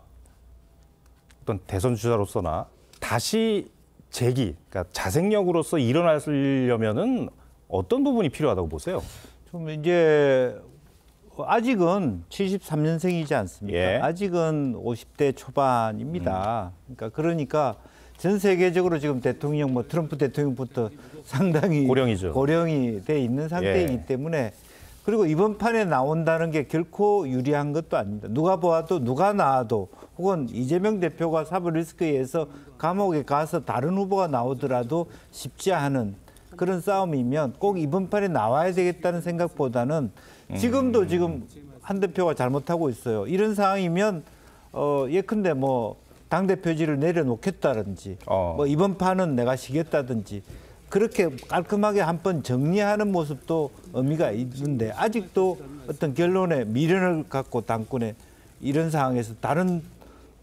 어떤 대선 주자로서나 다시 재기, 그러니까 자생력으로서 일어나려면은 어떤 부분이 필요하다고 보세요? 좀 이제 아직은 73년생이지 않습니까? 아직은 50대 초반입니다. 그러니까 전 세계적으로 지금 대통령, 뭐 트럼프 대통령부터 상당히 고령이 돼 있는 상태이기 때문에, 그리고 이번 판에 나온다는 게 결코 유리한 것도 아닙니다. 누가 보아도, 누가 나와도, 혹은 이재명 대표가 사법 리스크에 의해서 감옥에 가서 다른 후보가 나오더라도 쉽지 않은 그런 싸움이면 꼭 이번 판에 나와야 되겠다는 생각보다는 지금도 지금 한 대표가 잘못하고 있어요. 이런 상황이면 예컨대 뭐 당대표직을 내려놓겠다든지 뭐 이번 판은 내가 쉬겠다든지 그렇게 깔끔하게 한번 정리하는 모습도 의미가 있는데, 아직도 어떤 결론에 미련을 갖고 당권에 이런 상황에서 다른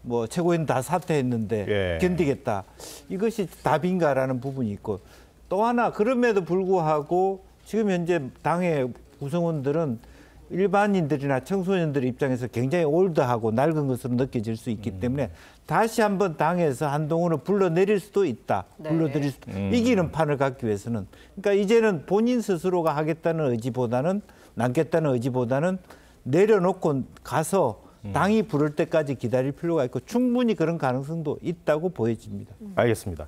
뭐 최고위원 다 사퇴했는데 견디겠다, 이것이 답인가라는 부분이 있고, 또 하나 그럼에도 불구하고 지금 현재 당의 구성원들은 일반인들이나 청소년들 입장에서 굉장히 올드하고 낡은 것으로 느껴질 수 있기 때문에 다시 한번 당에서 한동훈을 불러내릴 수도 있다. 불러들일 수도 이기는 판을 갖기 위해서는. 그러니까 이제는 본인 스스로가 하겠다는 의지보다는, 남겠다는 의지보다는 내려놓고 가서 당이 부를 때까지 기다릴 필요가 있고 충분히 그런 가능성도 있다고 보여집니다. 알겠습니다.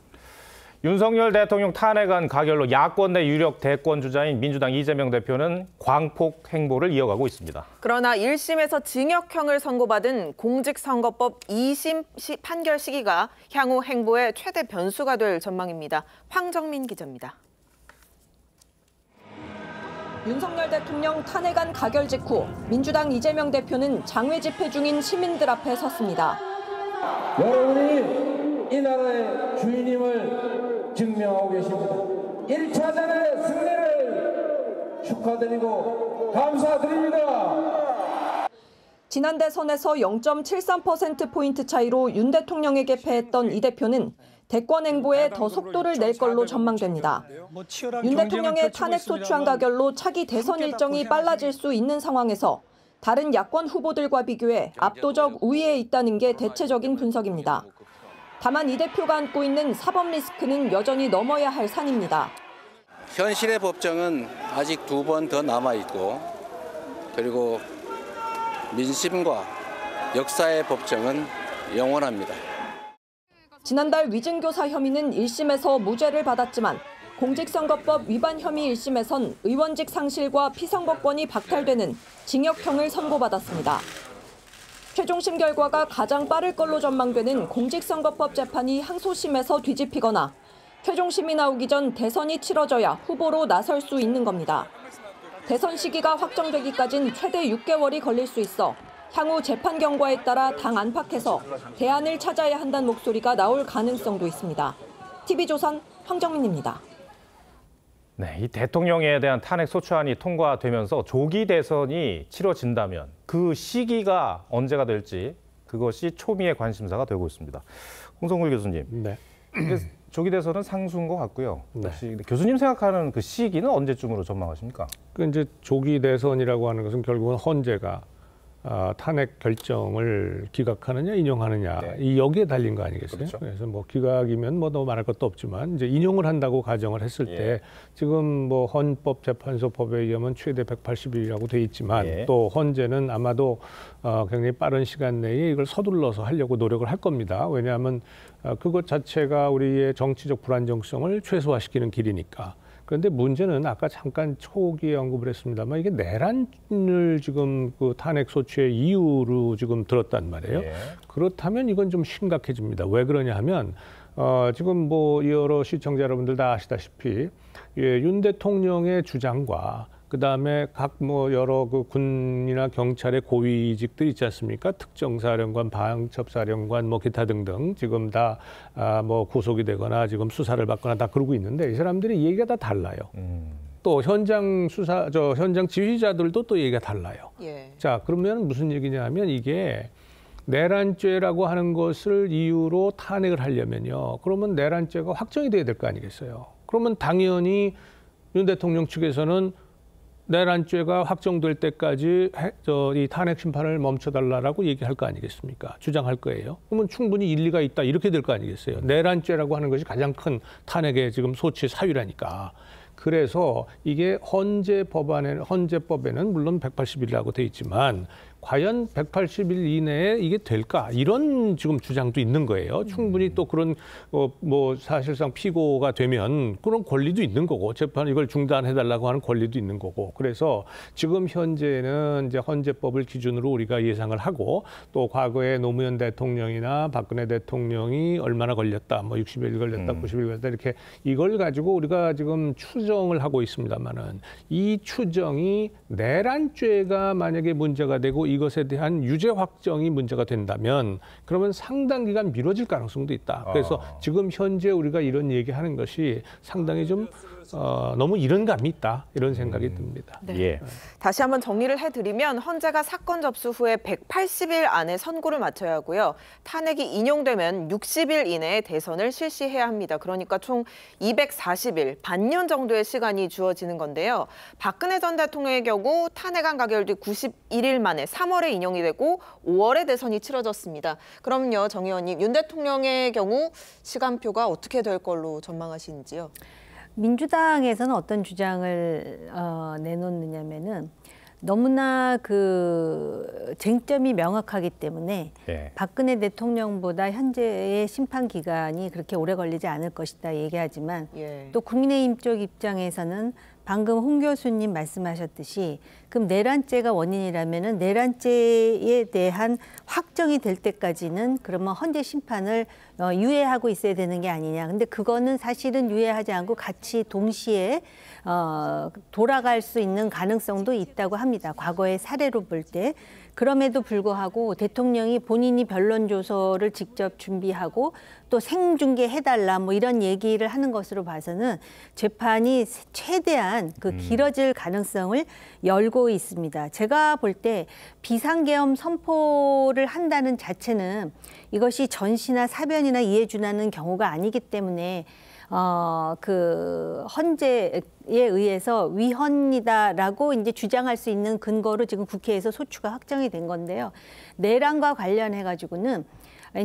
윤석열 대통령 탄핵안 가결로 야권 내 유력 대권 주자인 민주당 이재명 대표는 광폭 행보를 이어가고 있습니다. 그러나 1심에서 징역형을 선고받은 공직선거법 2심 판결 시기가 향후 행보의 최대 변수가 될 전망입니다. 황정민 기자입니다. 윤석열 대통령 탄핵안 가결 직후 민주당 이재명 대표는 장외 집회 중인 시민들 앞에 섰습니다. 여러분이 이 나라의 주인임을 증명하고 계십니다. 1차전의 승리를 축하드리고 감사드립니다. 지난 대선에서 0.73%포인트 차이로 윤 대통령에게 패했던 이 대표는 대권 행보에 더 속도를 낼 걸로 전망됩니다. 윤 대통령의 탄핵 소추안 가결로 차기 대선 일정이 빨라질 수 있는 상황에서 다른 야권 후보들과 비교해 압도적 우위에 있다는 게 대체적인 분석입니다. 다만 이 대표가 안고 있는 사법 리스크는 여전히 넘어야 할 산입니다. 현실의 법정은 아직 2번 더 남아있고, 그리고 민심과 역사의 법정은 영원합니다. 지난달 위증교사 혐의는 1심에서 무죄를 받았지만 공직선거법 위반 혐의 1심에선 의원직 상실과 피선거권이 박탈되는 징역형을 선고받았습니다. 최종심 결과가 가장 빠를 걸로 전망되는 공직선거법 재판이 항소심에서 뒤집히거나 최종심이 나오기 전 대선이 치러져야 후보로 나설 수 있는 겁니다. 대선 시기가 확정되기까진 최대 6개월이 걸릴 수 있어 향후 재판 경과에 따라 당 안팎에서 대안을 찾아야 한다는 목소리가 나올 가능성도 있습니다. TV조선 황정민입니다. 네, 이 대통령에 대한 탄핵 소추안이 통과되면서 조기 대선이 치러진다면 그 시기가 언제가 될지 그것이 초미의 관심사가 되고 있습니다. 홍성글 교수님, 조기 대선은 상수인 것 같고요. 혹시 교수님 생각하는 그 시기는 언제쯤으로 전망하십니까? 그 이제 조기 대선이라고 하는 것은 결국은 헌재가 탄핵 결정을 기각하느냐 인용하느냐 이 여기에 달린 거 아니겠어요? 그렇죠. 그래서 뭐 기각이면 뭐 더 말할 것도 없지만 이제 인용을 한다고 가정을 했을 때 지금 뭐 헌법재판소법에 의하면 최대 180일이라고 돼 있지만 또 헌재는 아마도 굉장히 빠른 시간 내에 이걸 서둘러서 하려고 노력을 할 겁니다. 왜냐하면 그것 자체가 우리의 정치적 불안정성을 최소화시키는 길이니까. 그런데 문제는 아까 잠깐 초기에 언급을 했습니다만 이게 내란을 지금 그 탄핵 소추의 이유로 지금 들었단 말이에요. 예. 그렇다면 이건 좀 심각해집니다. 왜 그러냐 하면 지금 뭐 여러 시청자 여러분들 다 아시다시피 윤 대통령의 주장과 그다음에 각 뭐 여러 그 군이나 경찰의 고위직들 있지 않습니까? 특정사령관, 방첩사령관, 뭐 기타 등등 지금 다 뭐 구속이 되거나 지금 수사를 받거나 다 그러고 있는데 이 사람들이 얘기가 다 달라요. 또 현장 현장 지휘자들도 또 얘기가 달라요. 예. 자, 그러면 무슨 얘기냐 하면 이게 내란죄라고 하는 것을 이유로 탄핵을 하려면요. 그러면 내란죄가 확정이 돼야 될 거 아니겠어요. 그러면 당연히 윤 대통령 측에서는 내란죄가 확정될 때까지 이 탄핵 심판을 멈춰달라고 얘기할 거 아니겠습니까? 주장할 거예요. 그러면 충분히 일리가 있다 이렇게 될 거 아니겠어요. 내란죄라고 하는 것이 가장 큰 탄핵의 지금 소치 사유라니까. 그래서 이게 헌재법에는 물론 180일이라고 돼 있지만 과연 180일 이내에 이게 될까? 이런 지금 주장도 있는 거예요. 충분히 또 그런 뭐 사실상 피고가 되면 그런 권리도 있는 거고 재판 이걸 중단해달라고 하는 권리도 있는 거고 그래서 지금 현재는 이제 헌재법을 기준으로 우리가 예상을 하고 또 과거에 노무현 대통령이나 박근혜 대통령이 얼마나 걸렸다, 뭐 60일 걸렸다, 90일 걸렸다 이렇게 이걸 가지고 우리가 지금 추정을 하고 있습니다만은 이 추정이 내란죄가 만약에 문제가 되고 이것에 대한 유죄 확정이 문제가 된다면 그러면 상당 기간 미뤄질 가능성도 있다. 그래서 지금 현재 우리가 이런 얘기하는 것이 상당히 좀 너무 이른 감이 있다 이런 생각이 듭니다. 네. 예. 다시 한번 정리를 해드리면 헌재가 사건 접수 후에 180일 안에 선고를 마쳐야 하고요. 탄핵이 인용되면 60일 이내에 대선을 실시해야 합니다. 그러니까 총 240일, 반년 정도의 시간이 주어지는 건데요. 박근혜 전 대통령의 경우 탄핵안 가결 뒤 91일 만에 3월에 인용이 되고 5월에 대선이 치러졌습니다. 그럼요, 정 의원님, 윤 대통령의 경우 시간표가 어떻게 될 걸로 전망하시는지요? 민주당에서는 어떤 주장을 내놓느냐면은 너무나 그 쟁점이 명확하기 때문에 박근혜 대통령보다 현재의 심판 기간이 그렇게 오래 걸리지 않을 것이다 얘기하지만 또 국민의힘 쪽 입장에서는 방금 홍 교수님 말씀하셨듯이 그럼 내란죄가 원인이라면은 내란죄에 대한 확정이 될 때까지는 그러면 헌재 심판을 유예하고 있어야 되는 게 아니냐. 근데 그거는 사실은 유예하지 않고 같이 동시에 돌아갈 수 있는 가능성도 있다고 합니다. 과거의 사례로 볼 때. 그럼에도 불구하고 대통령이 본인이 변론조서를 직접 준비하고 또 생중계해달라 뭐 이런 얘기를 하는 것으로 봐서는 재판이 최대한 그 길어질 가능성을 열고 있습니다. 제가 볼 때 비상계엄 선포를 한다는 자체는 이것이 전시나 사변이나 이해준하는 경우가 아니기 때문에 그 헌재에 의해서 위헌이다라고 이제 주장할 수 있는 근거로 지금 국회에서 소추가 확정이 된 건데요. 내란과 관련해 가지고는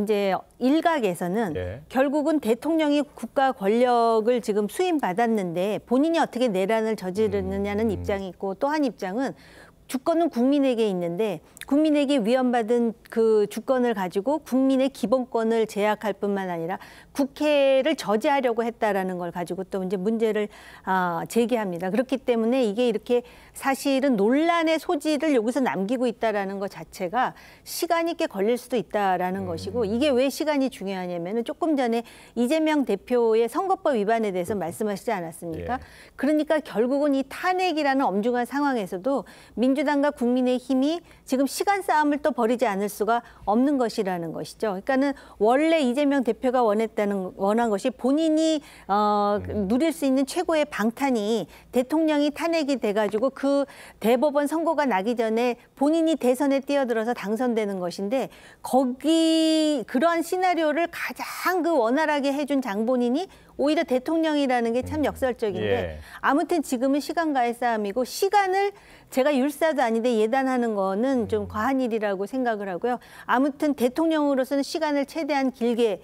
이제 일각에서는 결국은 대통령이 국가 권력을 지금 수임받았는데 본인이 어떻게 내란을 저지르느냐는 입장이 있고 또 한 입장은 주권은 국민에게 있는데 국민에게 위헌받은 그 주권을 가지고 국민의 기본권을 제약할 뿐만 아니라 국회를 저지하려고 했다라는 걸 가지고 또 이제 문제를 제기합니다. 그렇기 때문에 이게 이렇게 사실은 논란의 소지를 여기서 남기고 있다라는 것 자체가 시간이 꽤 걸릴 수도 있다라는 것이고 이게 왜 시간이 중요하냐면은 조금 전에 이재명 대표의 선거법 위반에 대해서 말씀하시지 않았습니까? 그러니까 결국은 이 탄핵이라는 엄중한 상황에서도 민주당과 국민의힘이 지금 시간 싸움을 또 벌이지 않을 수가 없는 것이라는 것이죠. 그러니까는 원래 이재명 대표가 원한 것이 본인이 누릴 수 있는 최고의 방탄이 대통령이 탄핵이 돼가지고 그 대법원 선고가 나기 전에 본인이 대선에 뛰어들어서 당선되는 것인데 그러한 시나리오를 가장 그 원활하게 해준 장본인이 오히려 대통령이라는 게 참 역설적인데 아무튼 지금은 시간과의 싸움이고 시간을 제가 율사도 아닌데 예단하는 거는 좀 과한 일이라고 생각을 하고요. 아무튼 대통령으로서는 시간을 최대한 길게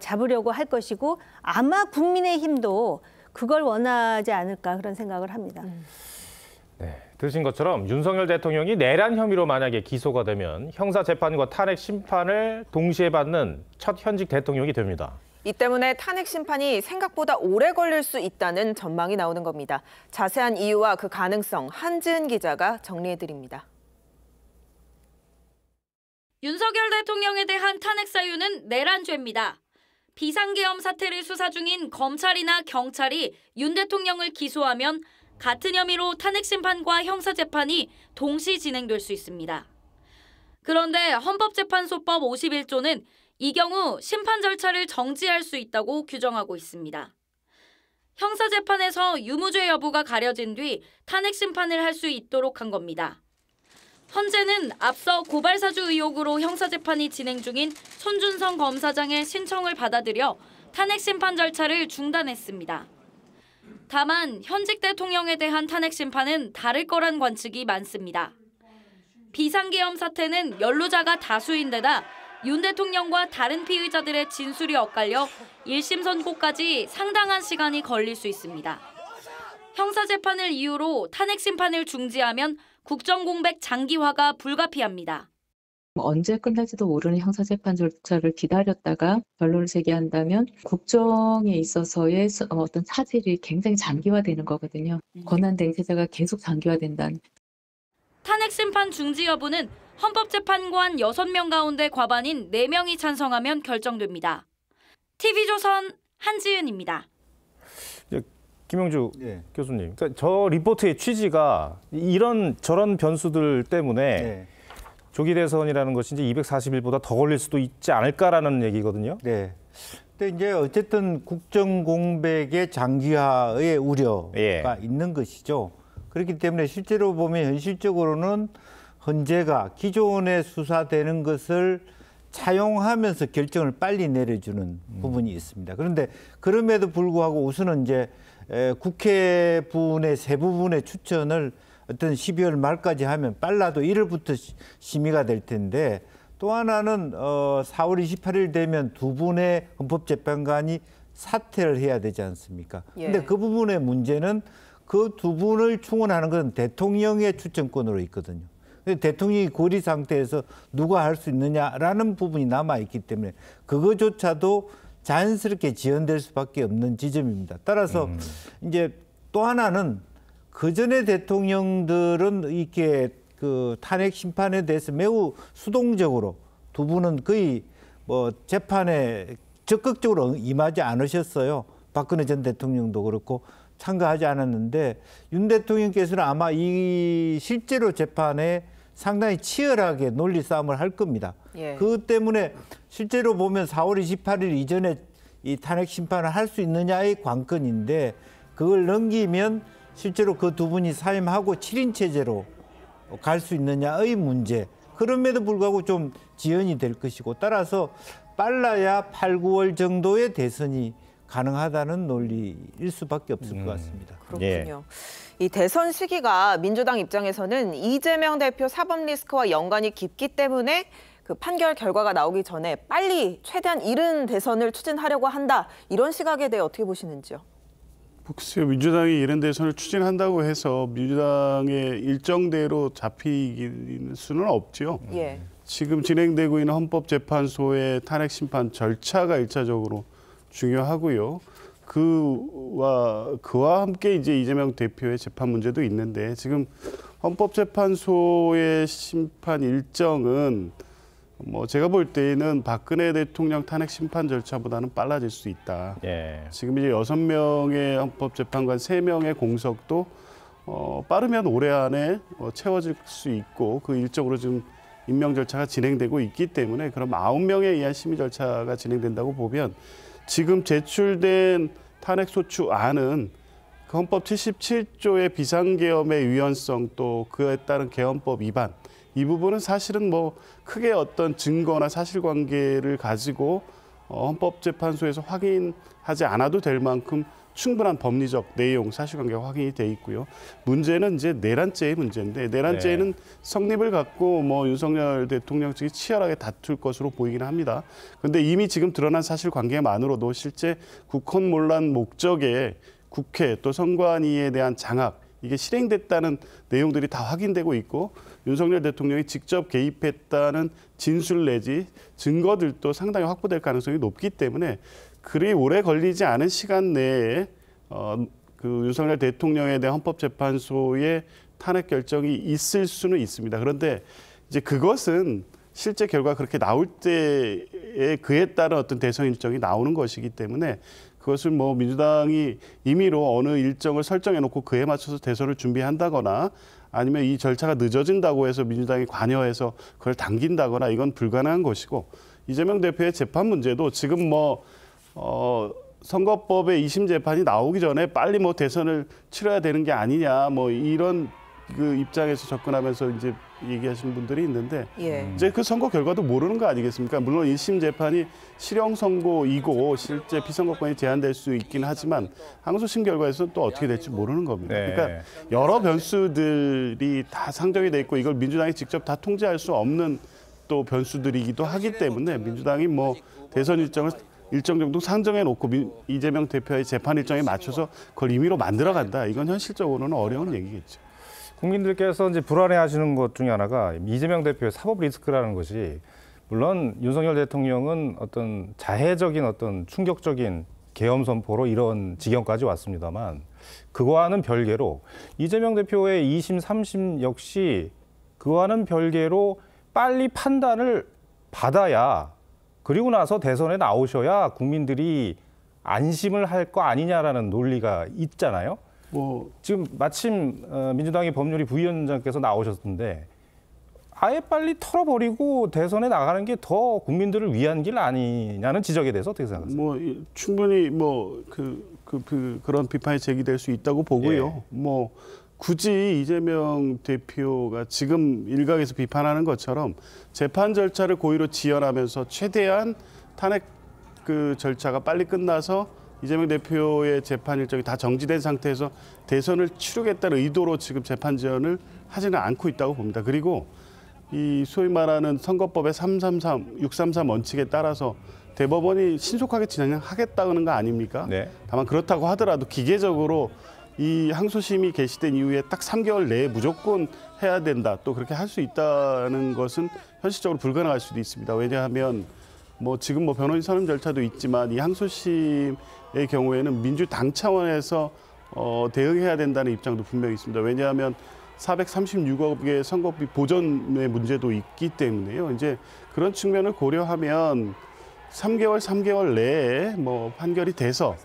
잡으려고 할 것이고 아마 국민의힘도 그걸 원하지 않을까 그런 생각을 합니다. 네, 들으신 것처럼 윤석열 대통령이 내란 혐의로 만약에 기소가 되면 형사재판과 탄핵 심판을 동시에 받는 첫 현직 대통령이 됩니다. 이 때문에 탄핵 심판이 생각보다 오래 걸릴 수 있다는 전망이 나오는 겁니다. 자세한 이유와 그 가능성 한지은 기자가 정리해드립니다. 윤석열 대통령에 대한 탄핵 사유는 내란죄입니다. 비상계엄 사태를 수사 중인 검찰이나 경찰이 윤 대통령을 기소하면 같은 혐의로 탄핵 심판과 형사재판이 동시 진행될 수 있습니다. 그런데 헌법재판소법 51조는 이 경우 심판 절차를 정지할 수 있다고 규정하고 있습니다. 형사재판에서 유무죄 여부가 가려진 뒤 탄핵 심판을 할 수 있도록 한 겁니다. 헌재는 앞서 고발사주 의혹으로 형사재판이 진행 중인 손준성 검사장의 신청을 받아들여 탄핵 심판 절차를 중단했습니다. 다만 현직 대통령에 대한 탄핵 심판은 다를 거란 관측이 많습니다. 비상계엄 사태는 연루자가 다수인 데다 윤 대통령과 다른 피의자들의 진술이 엇갈려 1심 선고까지 상당한 시간이 걸릴 수 있습니다. 형사재판을 이유로 탄핵 심판을 중지하면 국정공백 장기화가 불가피합니다. 언제 끝날지도 모르는 형사재판 절차를 기다렸다가 변론을 제기한다면 국정에 있어서의 어떤 차질이 굉장히 장기화되는 거거든요. 권한대행 체제가 계속 장기화된다는. 탄핵 심판 중지 여부는 헌법재판관 6명 가운데 과반인 4명이 찬성하면 결정됩니다. TV조선 한지은입니다. 김영주 교수님, 그러니까 저 리포트의 취지가 저런 변수들 때문에 조기 대선이라는 것이 이제 240일보다 더 걸릴 수도 있지 않을까라는 얘기거든요. 네. 근데 이제 어쨌든 국정 공백의 장기화의 우려가 있는 것이죠. 그렇기 때문에 실제로 보면 현실적으로는 헌재가 기존에 수사되는 것을 차용하면서 결정을 빨리 내려주는 부분이 있습니다. 그런데 그럼에도 불구하고 우선은 이제 국회분의 세 부분의 추천을 어떤 12월 말까지 하면 빨라도 1월부터 심의가 될 텐데 또 하나는 4월 28일 되면 두 분의 헌법재판관이 사퇴를 해야 되지 않습니까? 근데 그 부분의 문제는 그 두 분을 충원하는 건 대통령의 추천권으로 있거든요. 근데 대통령이 고리 상태에서 누가 할 수 있느냐라는 부분이 남아있기 때문에 그거조차도 자연스럽게 지연될 수밖에 없는 지점입니다. 따라서 이제 또 하나는 그전의 대통령들은 이렇게 그 탄핵 심판에 대해서 매우 수동적으로 두 분은 거의 뭐 재판에 적극적으로 임하지 않으셨어요. 박근혜 전 대통령도 그렇고 참가하지 않았는데 윤 대통령께서는 아마 이 실제로 재판에 상당히 치열하게 논리 싸움을 할 겁니다. 그것 때문에 실제로 보면 4월 28일 이전에 이 탄핵 심판을 할 수 있느냐의 관건인데 그걸 넘기면 실제로 그 두 분이 사임하고 7인 체제로 갈 수 있느냐의 문제. 그럼에도 불구하고 좀 지연이 될 것이고 따라서 빨라야 8, 9월 정도의 대선이 가능하다는 논리일 수밖에 없을 것 같습니다. 그렇군요. 이 대선 시기가 민주당 입장에서는 이재명 대표 사법 리스크와 연관이 깊기 때문에 그 판결 결과가 나오기 전에 빨리 최대한 이른 대선을 추진하려고 한다. 이런 시각에 대해 어떻게 보시는지요? 글쎄요. 민주당이 이런 대선을 추진한다고 해서 민주당의 일정대로 잡힐 수는 없죠. 지금 진행되고 있는 헌법재판소의 탄핵 심판 절차가 1차적으로 중요하고요. 그와 함께 이제 이재명 대표의 재판 문제도 있는데 지금 헌법재판소의 심판 일정은 뭐 제가 볼 때는 박근혜 대통령 탄핵 심판 절차보다는 빨라질 수 있다. 지금 이제 6명의 헌법재판관 3명의 공석도 빠르면 올해 안에 채워질 수 있고 그 일정으로 지금 임명 절차가 진행되고 있기 때문에 그럼 9명에 의한 심의 절차가 진행된다고 보면 지금 제출된 탄핵소추안은 그 헌법 77조의 비상계엄의 위헌성 또 그에 따른 개헌법 위반 이 부분은 사실은 뭐 크게 어떤 증거나 사실관계를 가지고 헌법재판소에서 확인하지 않아도 될 만큼 충분한 법리적 내용, 사실관계가 확인이 돼 있고요. 문제는 이제 내란죄의 문제인데 내란죄는 성립을 갖고 뭐 윤석열 대통령 측이 치열하게 다툴 것으로 보이긴 합니다. 그런데 이미 지금 드러난 사실관계만으로도 실제 국헌문란 목적에 국회 또 선관위에 대한 장악 이게 실행됐다는 내용들이 다 확인되고 있고 윤석열 대통령이 직접 개입했다는 진술 내지 증거들도 상당히 확보될 가능성이 높기 때문에 그리 오래 걸리지 않은 시간 내에 그 윤석열 대통령에 대한 헌법재판소의 탄핵 결정이 있을 수는 있습니다. 그런데 이제 그것은 실제 결과 그렇게 나올 때에 그에 따른 어떤 대선 일정이 나오는 것이기 때문에 그것을 뭐 민주당이 임의로 어느 일정을 설정해 놓고 그에 맞춰서 대선을 준비한다거나 아니면 이 절차가 늦어진다고 해서 민주당이 관여해서 그걸 당긴다거나 이건 불가능한 것이고 이재명 대표의 재판 문제도 지금 선거법의 2심 재판이 나오기 전에 빨리 대선을 치러야 되는 게 아니냐 이런 그 입장에서 접근하면서 이제 얘기하시는 분들이 있는데 이제 그 선거 결과도 모르는 거 아니겠습니까? 물론 1심 재판이 실형 선고이고 실제 피선거권이 제한될 수 있긴 하지만 항소심 결과에서는 또 어떻게 될지 모르는 겁니다. 그러니까 여러 변수들이 다 상정이 돼 있고 이걸 민주당이 직접 다 통제할 수 없는 또 변수들이기도 하기 때문에 민주당이 대선 일정을 일정 정도 상정해 놓고 이재명 대표의 재판 일정에 맞춰서 그걸 임의로 만들어 간다. 이건 현실적으로는 어려운 얘기겠죠. 국민들께서 이제 불안해하시는 것 중에 하나가 이재명 대표의 사법 리스크라는 것이 물론 윤석열 대통령은 어떤 자해적인 어떤 충격적인 계엄 선포로 이런 지경까지 왔습니다만 그거와는 별개로 이재명 대표의 2심, 3심 역시 그와는 별개로 빨리 판단을 받아야 그리고 나서 대선에 나오셔야 국민들이 안심을 할 거 아니냐라는 논리가 있잖아요. 지금 마침 민주당의 법률위 부위원장께서 나오셨는데 아예 빨리 털어버리고 대선에 나가는 게 더 국민들을 위한 길 아니냐는 지적에 대해서 어떻게 생각하세요? 충분히 그런 비판이 제기될 수 있다고 보고요. 굳이 이재명 대표가 지금 일각에서 비판하는 것처럼 재판 절차를 고의로 지연하면서 최대한 탄핵 그 절차가 빨리 끝나서 이재명 대표의 재판 일정이 다 정지된 상태에서 대선을 치르겠다는 의도로 지금 재판 지연을 하지는 않고 있다고 봅니다. 그리고 이 소위 말하는 선거법의 633 원칙에 따라서 대법원이 신속하게 진행하겠다는 거 아닙니까? 다만 그렇다고 하더라도 기계적으로 이 항소심이 개시된 이후에 딱 3개월 내에 무조건 해야 된다. 또 그렇게 할 수 있다는 것은 현실적으로 불가능할 수도 있습니다. 왜냐하면 지금 변호인 선임 절차도 있지만 이 항소심의 경우에는 민주당 차원에서 대응해야 된다는 입장도 분명히 있습니다. 왜냐하면 436억의 선거비 보전의 문제도 있기 때문에요. 이제 그런 측면을 고려하면 3개월 내에 판결이 돼서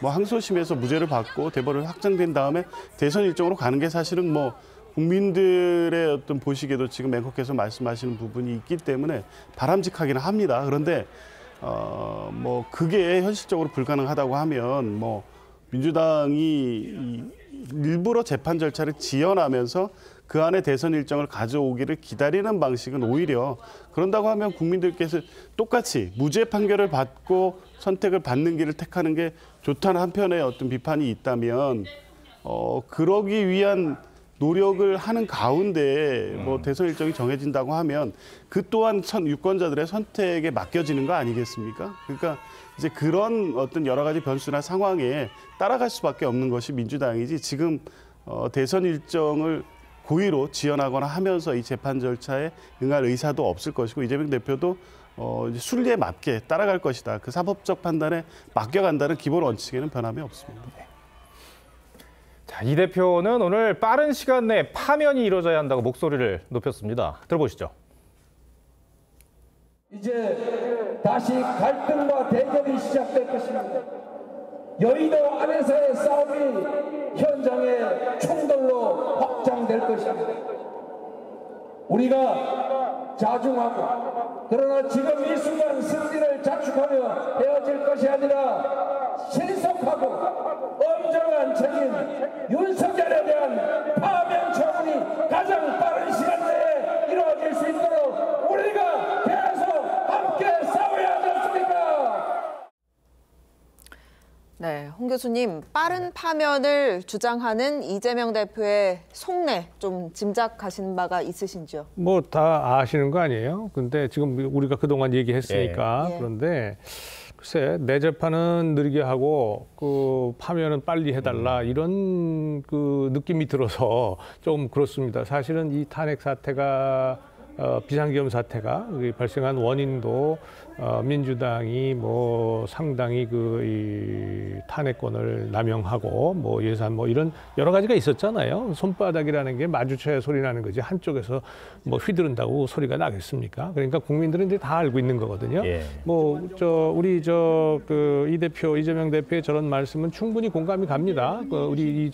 항소심에서 무죄를 받고 대법원이 확정된 다음에 대선 일정으로 가는 게 사실은 국민들의 어떤 보시기에도 지금 앵커께서 말씀하시는 부분이 있기 때문에 바람직하기는 합니다. 그런데 그게 현실적으로 불가능하다고 하면 민주당이 일부러 재판 절차를 지연하면서 그 안에 대선 일정을 가져오기를 기다리는 방식은 오히려 그런다고 하면 국민들께서 똑같이 무죄 판결을 받고 선택을 받는 길을 택하는 게 좋다는 한편의 어떤 비판이 있다면 그러기 위한 노력을 하는 가운데 대선 일정이 정해진다고 하면 그 또한 유권자들의 선택에 맡겨지는 거 아니겠습니까? 그러니까 이제 그런 어떤 여러 가지 변수나 상황에 따라갈 수밖에 없는 것이 민주당이지 지금 대선 일정을 고의로 지연하거나 하면서 이 재판 절차에 응할 의사도 없을 것이고 이재명 대표도 순리에 맞게 따라갈 것이다. 그 사법적 판단에 맡겨간다는 기본 원칙에는 변함이 없습니다. 자, 이 대표는 오늘 빠른 시간 내에 파면이 이루어져야 한다고 목소리를 높였습니다. 들어보시죠. 이제 다시 갈등과 대결이 시작될 것입니다. 여의도 안에서의 싸움이 현장의 총돌로 확장될 것입니다. 우리가 자중하고 그러나 지금 이 순간 승리를 자축하며 헤어질 것이 아니라 신속하고 엄정한 책임 윤석열에 대한 파면 처분이 가장 빠른 시간 내에 이루어질 수 있도록 우리가 계속 함께 싸워야 하지 않습니까? 네, 홍 교수님, 빠른 파면을 주장하는 이재명 대표의 속내 좀 짐작하시는 바가 있으신지요? 다 아시는 거 아니에요? 근데 지금 우리가 그동안 얘기했으니까 그런데 글쎄 내 재판은 느리게 하고 그 파면은 빨리 해달라 이런 그 느낌이 들어서 좀 그렇습니다. 사실은 이 탄핵 사태가 비상계엄 사태가 발생한 원인도 민주당이 뭐 상당히 이 탄핵권을 남용하고 뭐 예산 뭐 이런 여러 가지가 있었잖아요. 손바닥이라는 게 마주쳐야 소리 나는 거지 한쪽에서 뭐 휘두른다고 소리가 나겠습니까? 그러니까 국민들은 이제 다 알고 있는 거거든요. 예. 뭐 우리 이 대표 이재명 대표의 저런 말씀은 충분히 공감이 갑니다. 우리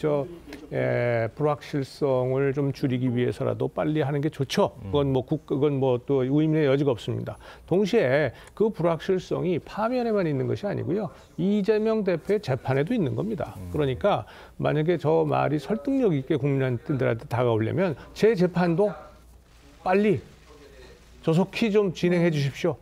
불확실성을 좀 줄이기 위해서라도 빨리 하는 게 좋죠. 그건 뭐 또 의문의 여지가 없습니다. 동시에 그 불확실성이 파면에만 있는 것이 아니고요. 이재명 대표의 재판에도 있는 겁니다. 그러니까 만약에 저 말이 설득력 있게 국민들한테 다가오려면 제 재판도 빨리 조속히 좀 진행해 주십시오.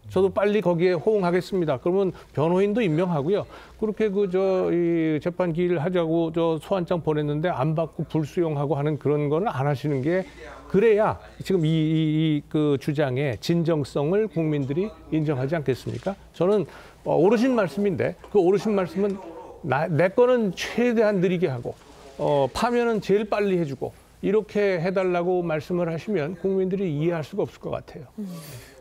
저도 빨리 거기에 호응하겠습니다. 그러면 변호인도 임명하고요. 그렇게 이 재판 기일 하자고 소환장 보냈는데 안 받고 불수용하고 하는 그런 거는 안 하시는 게 그래야 지금 그 주장의 진정성을 국민들이 인정하지 않겠습니까? 저는 오르신 말씀인데 그 오르신 말씀은 내 거는 최대한 느리게 하고 파면은 제일 빨리 해주고 이렇게 해달라고 말씀을 하시면 국민들이 이해할 수가 없을 것 같아요.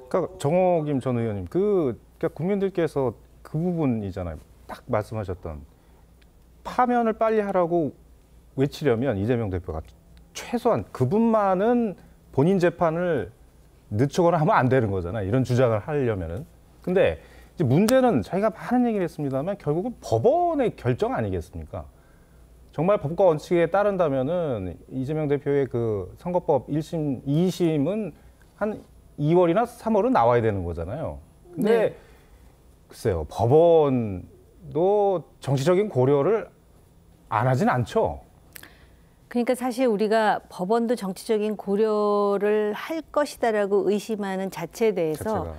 그러니까 정호김 전 의원님, 그러니까 국민들께서 그 부분이잖아요. 딱 말씀하셨던 파면을 빨리 하라고 외치려면 이재명 대표가 최소한 그분만은 본인 재판을 늦추거나 하면 안 되는 거잖아요. 이런 주장을 하려면은. 근데 이제 문제는 저희가 많은 얘기를 했습니다만 결국은 법원의 결정 아니겠습니까? 정말 법과 원칙에 따른다면은 이재명 대표의 그 선거법 1심, 2심은 한 2월이나 3월은 나와야 되는 거잖아요. 근데 네. 글쎄요, 법원도 정치적인 고려를 안 하진 않죠. 그러니까 사실 우리가 법원도 정치적인 고려를 할 것이다라고 의심하는 자체에 대해서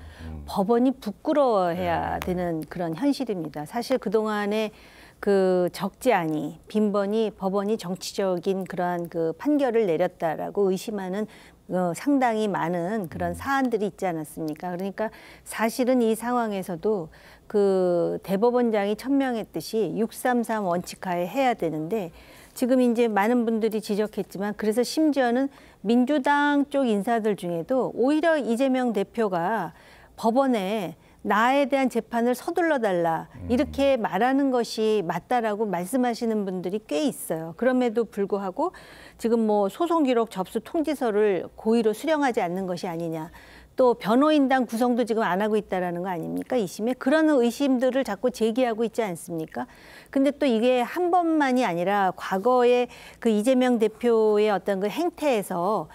법원이 부끄러워해야 되는 그런 현실입니다. 사실 그동안에 그 적지 빈번히 법원이 정치적인 그러한 그 판결을 내렸다라고 의심하는 상당히 많은 그런 사안들이 있지 않았습니까? 그러니까 사실은 이 상황에서도 그 대법원장이 천명했듯이 633 원칙하에 해야 되는데 지금 이제 많은 분들이 지적했지만 그래서 심지어는 민주당 쪽 인사들 중에도 오히려 이재명 대표가 법원에 나에 대한 재판을 서둘러 달라 이렇게 말하는 것이 맞다라고 말씀하시는 분들이 꽤 있어요. 그럼에도 불구하고 지금 뭐 소송 기록 접수 통지서를 고의로 수령하지 않는 것이 아니냐. 또 변호인단 구성도 지금 안 하고 있다라는 거 아닙니까? 2심에 그런 의심들을 자꾸 제기하고 있지 않습니까? 근데 또 이게 한 번만이 아니라 과거에 그 이재명 대표의 어떤 그 행태에서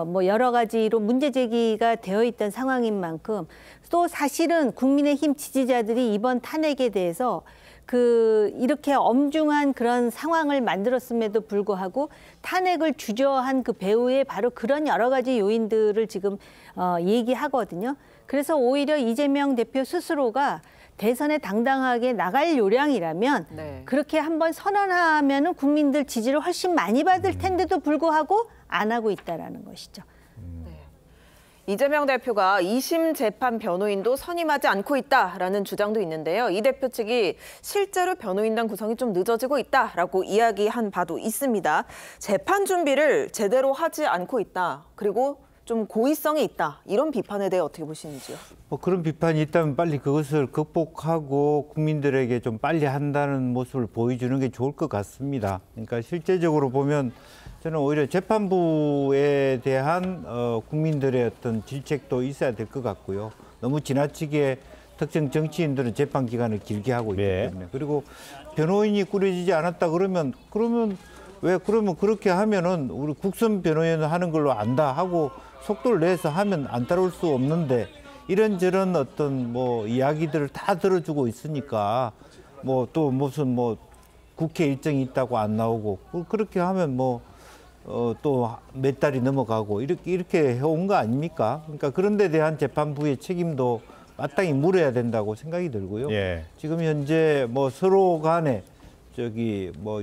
뭐 여러 가지로 문제 제기가 되어 있던 상황인 만큼 또 사실은 국민의힘 지지자들이 이번 탄핵에 대해서 이렇게 엄중한 그런 상황을 만들었음에도 불구하고 탄핵을 주저한 그 배후에 바로 그런 여러 가지 요인들을 지금 얘기하거든요. 그래서 오히려 이재명 대표 스스로가 대선에 당당하게 나갈 요량이라면 그렇게 한번 선언하면은 국민들 지지를 훨씬 많이 받을 텐데도 불구하고 안 하고 있다라는 것이죠. 이재명 대표가 2심 재판 변호인도 선임하지 않고 있다라는 주장도 있는데요. 이 대표 측이 실제로 변호인단 구성이 좀 늦어지고 있다라고 이야기한 바도 있습니다. 재판 준비를 제대로 하지 않고 있다. 그리고 좀 고의성이 있다. 이런 비판에 대해 어떻게 보시는지요? 뭐 그런 비판이 있다면 빨리 그것을 극복하고 국민들에게 좀 빨리 한다는 모습을 보여주는 게 좋을 것 같습니다. 그러니까 실제적으로 보면 저는 오히려 재판부에 대한 국민들의 어떤 질책도 있어야 될 것 같고요. 너무 지나치게 특정 정치인들은 재판 기간을 길게 하고 있기 때문에 그리고 변호인이 꾸려지지 않았다 그러면 그렇게 하면은 우리 국선 변호인을 하는 걸로 안다 하고 속도를 내서 하면 안 따라올 수 없는데 이런저런 어떤 뭐 이야기들을 다 들어주고 있으니까 뭐 또 무슨 뭐 국회 일정이 있다고 안 나오고 그렇게 하면 뭐 또 몇 달이 넘어가고 이렇게 해온 거 아닙니까? 그러니까 그런 데 대한 재판부의 책임도 마땅히 물어야 된다고 생각이 들고요. 지금 현재 뭐 서로 간에 뭐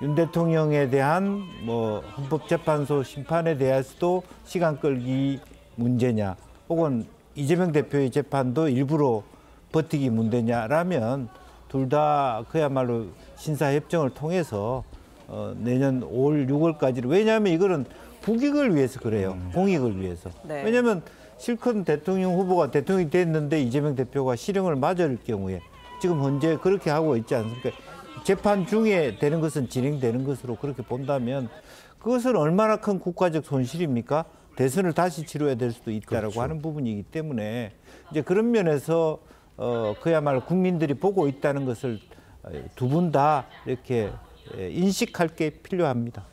윤 대통령에 대한 뭐 헌법재판소 심판에 대해서도 시간 끌기 문제냐 혹은 이재명 대표의 재판도 일부러 버티기 문제냐라면 둘 다 그야말로 신사협정을 통해서 내년 5월, 6월까지를 왜냐하면 이거는 국익을 위해서 그래요. 공익을 위해서. 네. 왜냐하면 실컷 대통령 후보가 대통령이 됐는데 이재명 대표가 실형을 맞을 경우에 지금 현재 그렇게 하고 있지 않습니까? 재판 중에 되는 것은 진행되는 것으로 그렇게 본다면 그것은 얼마나 큰 국가적 손실입니까? 대선을 다시 치러야 될 수도 있다라고 그렇죠. 하는 부분이기 때문에 이제 그런 면에서 그야말로 국민들이 보고 있다는 것을 두 분 다 이렇게 인식할 게 필요합니다.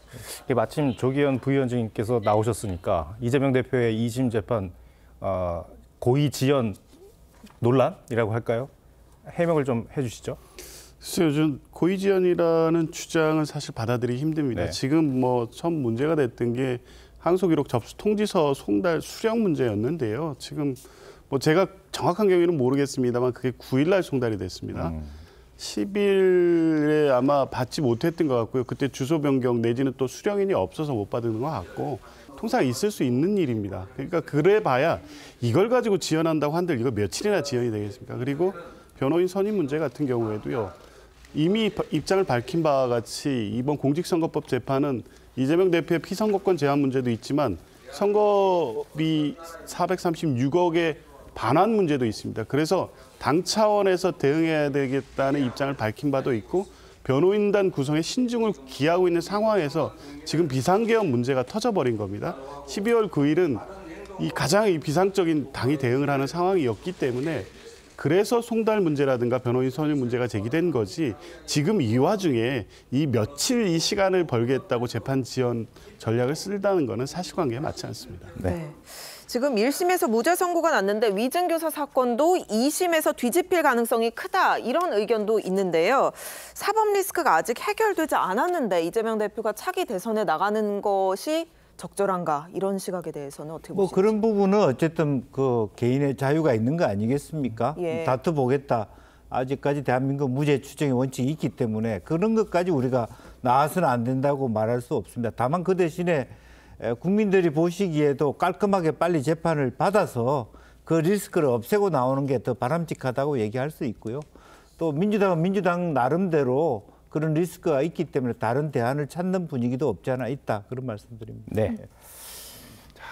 마침 조기현 부위원장님께서 나오셨으니까 이재명 대표의 2심 재판 고의 지연 논란이라고 할까요? 해명을 좀 해주시죠. 글쎄요, 좀 고의 지연이라는 주장은 사실 받아들이기 힘듭니다. 네. 지금 뭐 처음 문제가 됐던 게 항소기록 접수 통지서 송달 수령 문제였는데요. 지금 뭐 제가 정확한 경위는 모르겠습니다만 그게 9일날 송달이 됐습니다. 10일에 아마 받지 못했던 것 같고요. 그때 주소 변경 내지는 또 수령인이 없어서 못 받은 것 같고 통상 있을 수 있는 일입니다. 그러니까 그래봐야 이걸 가지고 지연한다고 한들 이거 며칠이나 지연이 되겠습니까? 그리고 변호인 선임 문제 같은 경우에도요. 이미 입장을 밝힌 바와 같이 이번 공직선거법 재판은 이재명 대표의 피선거권 제한 문제도 있지만 선거비 436억의 반환 문제도 있습니다. 그래서 당 차원에서 대응해야 되겠다는 입장을 밝힌 바도 있고 변호인단 구성에 신중을 기하고 있는 상황에서 지금 비상계엄 문제가 터져버린 겁니다. 12월 9일은 가장 비상적인 당이 대응을 하는 상황이었기 때문에 그래서 송달 문제라든가 변호인 선임 문제가 제기된 거지 지금 이 와중에 이 며칠 이 시간을 벌겠다고 재판 지연 전략을 쓴다는 거는 사실관계에 맞지 않습니다. 네. 지금 1심에서 무죄 선고가 났는데 위증교사 사건도 2심에서 뒤집힐 가능성이 크다 이런 의견도 있는데요. 사법 리스크가 아직 해결되지 않았는데 이재명 대표가 차기 대선에 나가는 것이 적절한가 이런 시각에 대해서는 어떻게 보십니까? 그런 부분은 어쨌든 그 개인의 자유가 있는 거 아니겠습니까? 예. 다투보겠다. 아직까지 대한민국 무죄 추정의 원칙이 있기 때문에 그런 것까지 우리가 나와서는 안 된다고 말할 수 없습니다. 다만 그 대신에 국민들이 보시기에도 깔끔하게 빨리 재판을 받아서 그 리스크를 없애고 나오는 게 더 바람직하다고 얘기할 수 있고요. 또 민주당은 민주당 나름대로 그런 리스크가 있기 때문에 다른 대안을 찾는 분위기도 없지 않아 있다. 그런 말씀드립니다. 네.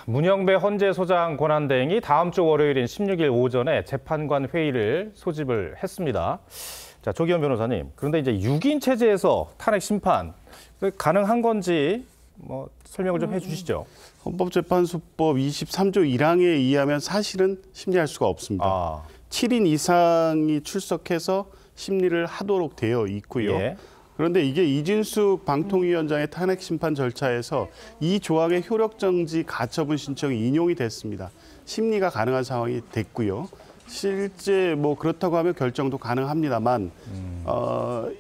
문영배 헌재 소장 권한대행이 다음 주 월요일인 16일 오전에 재판관 회의를 소집을 했습니다. 자, 조기현 변호사님, 그런데 이제 6인 체제에서 탄핵 심판 가능한 건지 뭐 설명을 좀 해주시죠. 헌법재판소법 23조 1항에 의하면 사실은 심리할 수가 없습니다. 7인 이상이 출석해서 심리를 하도록 되어 있고요. 예. 그런데 이게 이진숙 방통위원장의 탄핵 심판 절차에서 이 조항의 효력정지 가처분 신청이 인용이 됐습니다. 심리가 가능한 상황이 됐고요. 실제 뭐 그렇다고 하면 결정도 가능합니다만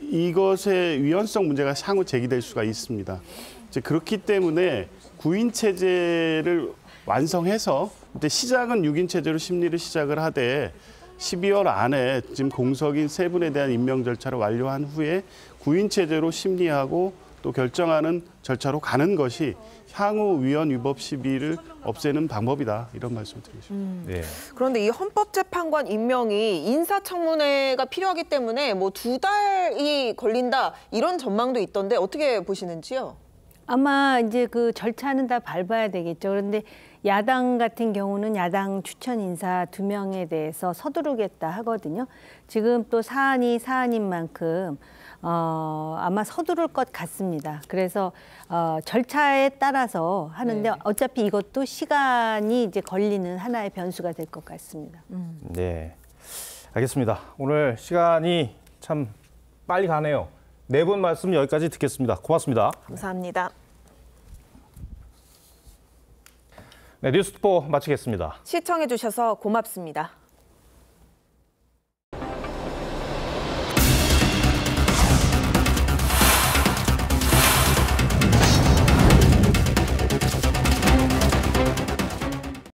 이것의 위헌성 문제가 향후 제기될 수가 있습니다. 이제 그렇기 때문에 9인 체제를 완성해서 이제 시작은 6인 체제로 심리를 시작을 하되 12월 안에 지금 공석인 세 분에 대한 임명 절차를 완료한 후에 9인 체제로 심리하고 또 결정하는 절차로 가는 것이 향후 위헌 위법 시비를 없애는 방법이다. 이런 말씀을 드리겠습니다. 네. 그런데 이 헌법재판관 임명이 인사청문회가 필요하기 때문에 뭐 2달이 걸린다 이런 전망도 있던데 어떻게 보시는지요? 아마 이제 그 절차는 다 밟아야 되겠죠. 그런데 야당 같은 경우는 야당 추천 인사 2명에 대해서 서두르겠다 하거든요. 지금 또 사안이 사안인 만큼 아마 서두를 것 같습니다. 그래서 절차에 따라서 하는데 어차피 이것도 시간이 이제 걸리는 하나의 변수가 될 것 같습니다. 네, 알겠습니다. 오늘 시간이 참 빨리 가네요. 네 분 말씀 여기까지 듣겠습니다. 고맙습니다. 감사합니다. 네, 뉴스투포 마치겠습니다. 시청해 주셔서 고맙습니다.